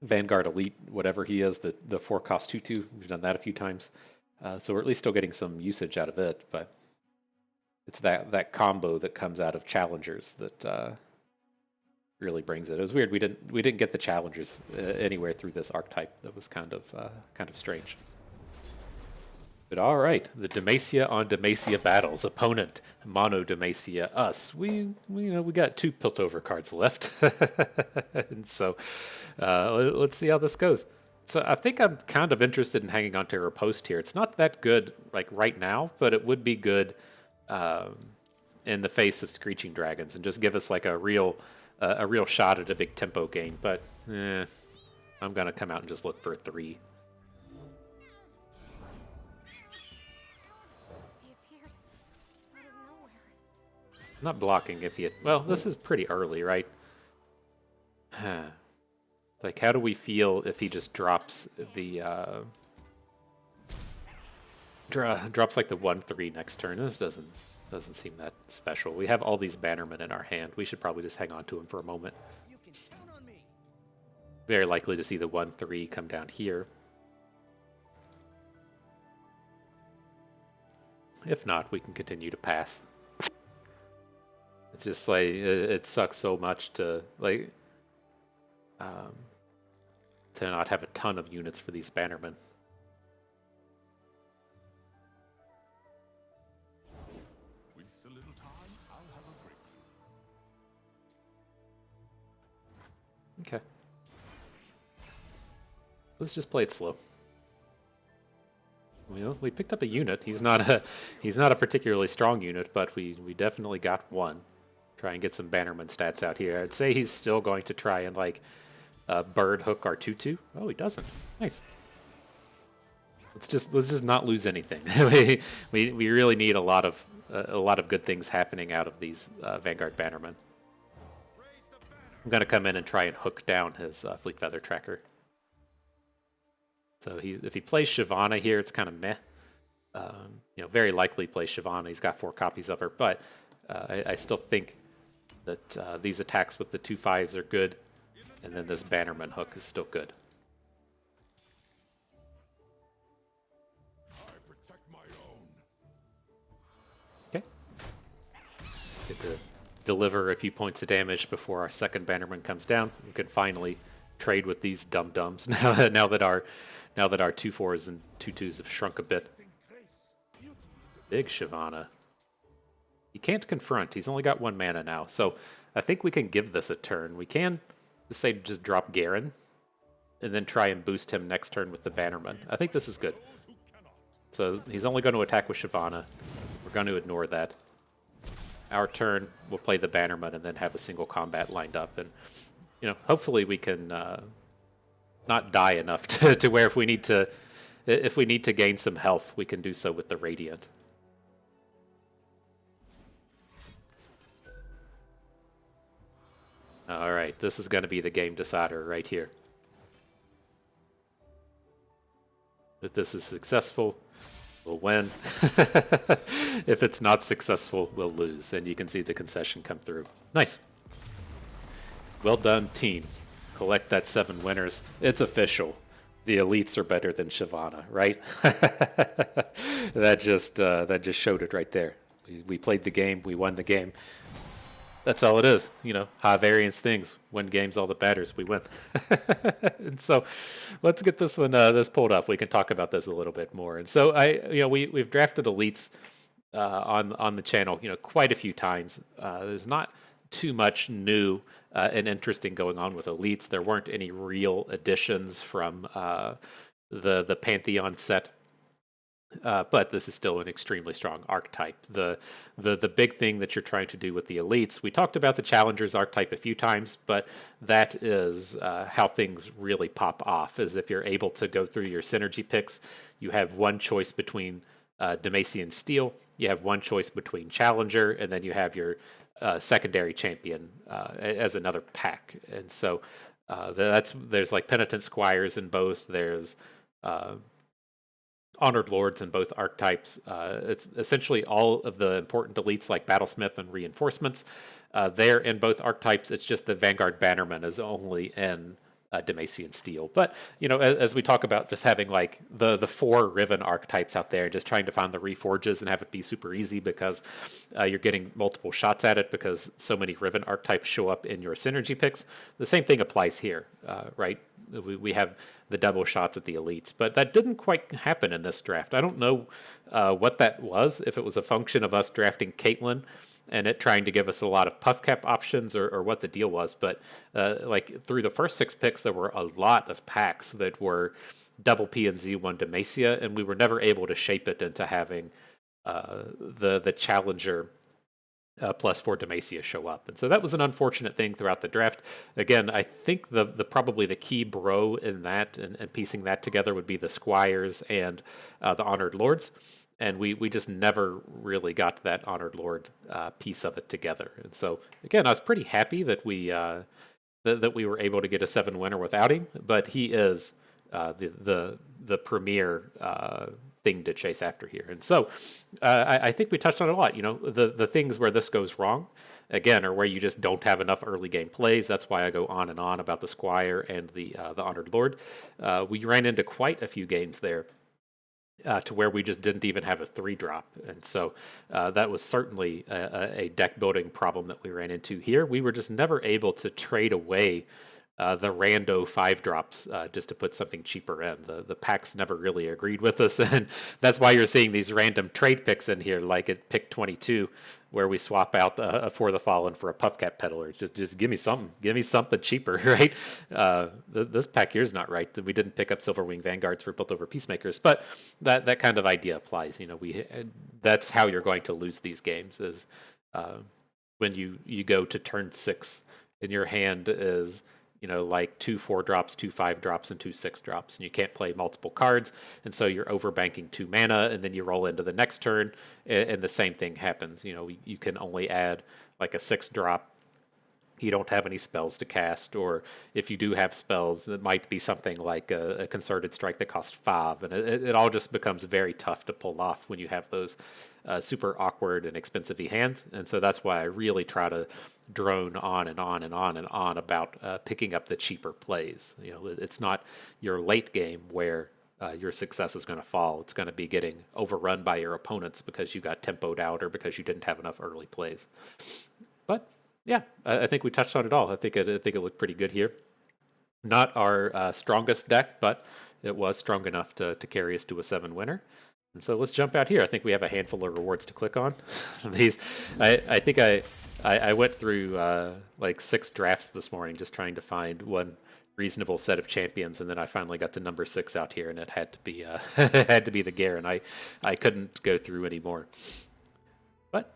S1: Vanguard Elite, whatever he is, the 4-cost 2/2. We've done that a few times. So we're at least still getting some usage out of it, but it's that combo that comes out of challengers that really brings it. It was weird. We didn't get the challengers anywhere through this archetype. That was kind of strange. But all right, the Demacia on Demacia battles. Opponent, Mono Demacia. Us. We got 2 Piltover cards left, and so let's see how this goes. So I think I'm kind of interested in hanging on to her post here. It's not that good like right now, but it would be good in the face of Screeching Dragons and just give us like a real shot at a big tempo game. But I'm gonna come out and just look for a 3.
S2: He appeared out of nowhere.
S1: I'm not blocking if he. Well, this is pretty early, right? Like, how do we feel if he just drops the drops like the 1/3 next turn? This doesn't seem that special. We have all these bannermen in our hand. We should probably just hang on to him for a moment.
S3: You can count on me.
S1: Very likely to see the 1/3 come down here. If not, we can continue to pass. It's just like it sucks so much to like to not have a ton of units for these bannermen.
S5: With a little time, I'll have a breakthrough.
S1: Okay. Let's just play it slow. Well, we picked up a unit. He's not a particularly strong unit, but we definitely got one. Try and get some bannerman stats out here. I'd say he's still going to try and like bird hook our 2/2. Oh, he doesn't. Nice. Let's just not lose anything. we really need a lot of good things happening out of these Vanguard bannermen. I'm gonna come in and try and hook down his Fleet Feather Tracker. So if he plays Shyvana here, it's kind of meh. Very likely plays Shyvana. He's got 4 copies of her, but I still think that these attacks with the 2/5s are good, and then this Bannerman hook is still good.
S5: I protect my own.
S1: Okay. Get to deliver a few points of damage before our second Bannerman comes down. We can finally trade with these dum-dums now that our 2/4s and 2/2s have shrunk a bit. Big Shyvana. He can't confront. He's only got 1 mana now. So I think we can give this a turn. We can just drop Garen and then try and boost him next turn with the Bannerman. I think this is good. So he's only going to attack with Shyvana. We're going to ignore that. Our turn, we'll play the Bannerman and then have a single combat lined up. And, hopefully we can not die enough to where if we need to gain some health, we can do so with the Radiant. All right, this is going to be the game decider right here. If this is successful, we'll win. If it's not successful, we'll lose. And you can see the concession come through. Nice. Well done, team. Collect that 7 winners. It's official. The elites are better than Shyvana, right? That just showed it right there. We played the game. We won the game. That's all it is. High variance things. Win games all that matters. We win. And so let's get this one this pulled up. We can talk about this a little bit more. And so we've drafted elites on the channel, quite a few times. There's not too much new and interesting going on with elites. There weren't any real additions from the Pantheon set. But this is still an extremely strong archetype. The big thing that you're trying to do with the elites, we talked about the challengers archetype a few times, but that is how things really pop off, is if you're able to go through your synergy picks. You have one choice between Demacian Steel, you have one choice between challenger, and then you have your secondary champion as another pack. And so there's like penitent squires in both. There's Honored Lords in both archetypes. It's essentially all of the important elites like Battlesmith and Reinforcements. They're in both archetypes. It's just the Vanguard Bannerman is only in Demacian Steel. But, as we talk about just having like the 4 Riven archetypes out there, just trying to find the Reforges and have it be super easy because you're getting multiple shots at it because so many Riven archetypes show up in your synergy picks. The same thing applies here, right? we have the double shots at the elites, but that didn't quite happen in this draft. I don't know what that was, if it was a function of us drafting Caitlyn and it trying to give us a lot of puff cap options, or what the deal was. But like through the first 6 picks, there were a lot of packs that were double P and Z1 Demacia, and we were never able to shape it into having the challenger +4 Demacia show up. And so that was an unfortunate thing throughout the draft. Again, I think the probably the key bro in that and piecing that together would be the Squires and the Honored Lords. And we just never really got that Honored Lord piece of it together. And so again, I was pretty happy that we were able to get a 7 winner without him. But he is the premier thing to chase after here. And so I think we touched on it a lot. You know, the things where this goes wrong, again, are where you just don't have enough early game plays. That's why I go on and on about the Squire and the Honored Lord. We ran into quite a few games there to where we just didn't even have a 3-drop. And so that was certainly a deck building problem that we ran into here. We were just never able to trade away the rando 5-drops just to put something cheaper in. The packs never really agreed with us, and that's why you're seeing these random trade picks in here, like at pick 22, where we swap out a For the Fallen for a Puff Cap Peddler. It's just give me something cheaper, right? This pack here is not right. We didn't pick up Silverwing Vanguards for Built Over Peacemakers, but that kind of idea applies. You know, that's how you're going to lose these games, is when you go to turn 6 and your hand is, you know, like 2 4-drops, 2 5-drops, and 2 6-drops, and you can't play multiple cards, and so you're overbanking 2 mana, and then you roll into the next turn, and the same thing happens. You know, you can only add like a 6-drop. You don't have any spells to cast, or if you do have spells, it might be something like a Concerted Strike that costs 5, and it all just becomes very tough to pull off when you have those super awkward and expensive hands. And so that's why I really try to drone on and on and on and on about picking up the cheaper plays. You know, it's not your late game where your success is going to fall. It's going to be getting overrun by your opponents because you got tempoed out or because you didn't have enough early plays. But yeah, I think we touched on it all. I think it looked pretty good here. Not our strongest deck, but it was strong enough to carry us to a 7 winner. And so let's jump out here. I think we have a handful of rewards to click on. These, I think I went through like 6 drafts this morning just trying to find one reasonable set of champions, and then I finally got to number 6 out here, and it had to be it had to be the Garen. I couldn't go through anymore. But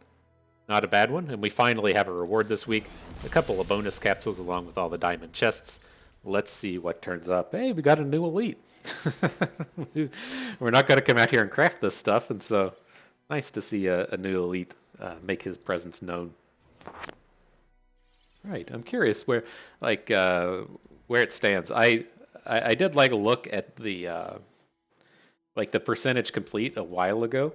S1: not a bad one, and we finally have a reward this week. A couple of bonus capsules along with all the diamond chests. Let's see what turns up. Hey, we got a new elite. We're not going to come out here and craft this stuff, and so nice to see a new elite make his presence known. Right, I'm curious where it stands. I did like a look at the like the percentage complete a while ago,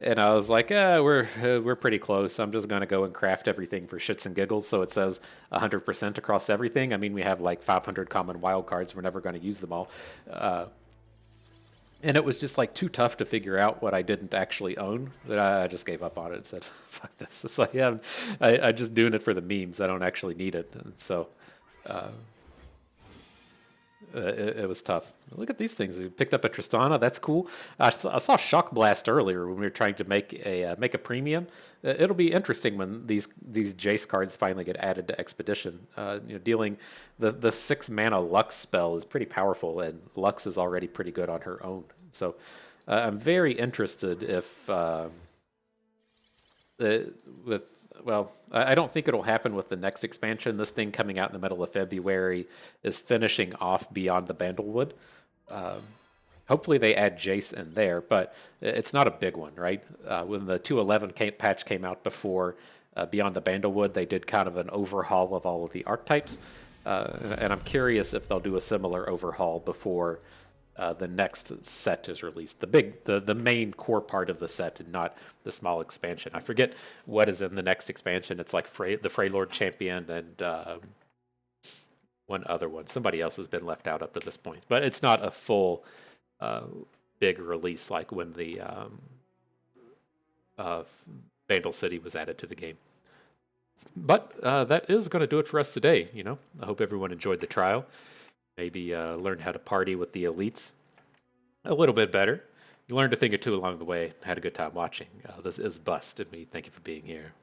S1: and I was like, we're pretty close. I'm just going to go and craft everything for shits and giggles. So it says 100% across everything. I mean, we have like 500 common wild cards. We're never going to use them all. And it was just like too tough to figure out what I didn't actually own that I just gave up on it and said, fuck this. It's like, yeah, I'm just doing it for the memes. I don't actually need it. And so it was tough. Look at these things. We picked up a Tristana. That's cool. I saw Shock Blast earlier when we were trying to make a premium. It'll be interesting when these Jace cards finally get added to Expedition. Dealing the 6 mana Lux spell is pretty powerful, and Lux is already pretty good on her own. So I'm very interested if I don't think it'll happen with the next expansion. This thing coming out in the middle of February is finishing off Beyond the Bandlewood. Hopefully they add Jace in there, but it's not a big one, right? When the 2.11 patch came out before Beyond the Bandlewood, they did kind of an overhaul of all of the archetypes. And I'm curious if they'll do a similar overhaul before the next set is released. The main core part of the set, and not the small expansion. I forget what is in the next expansion. It's like the Freylord Champion and one other one. Somebody else has been left out up to this point, but it's not a full big release like when the Vandal City was added to the game. But that is going to do it for us today. I hope everyone enjoyed the trial. maybe learned how to party with the elites a little bit better. You learned a thing or two along the way. Had a good time watching. This is Bust, and we thank you for being here.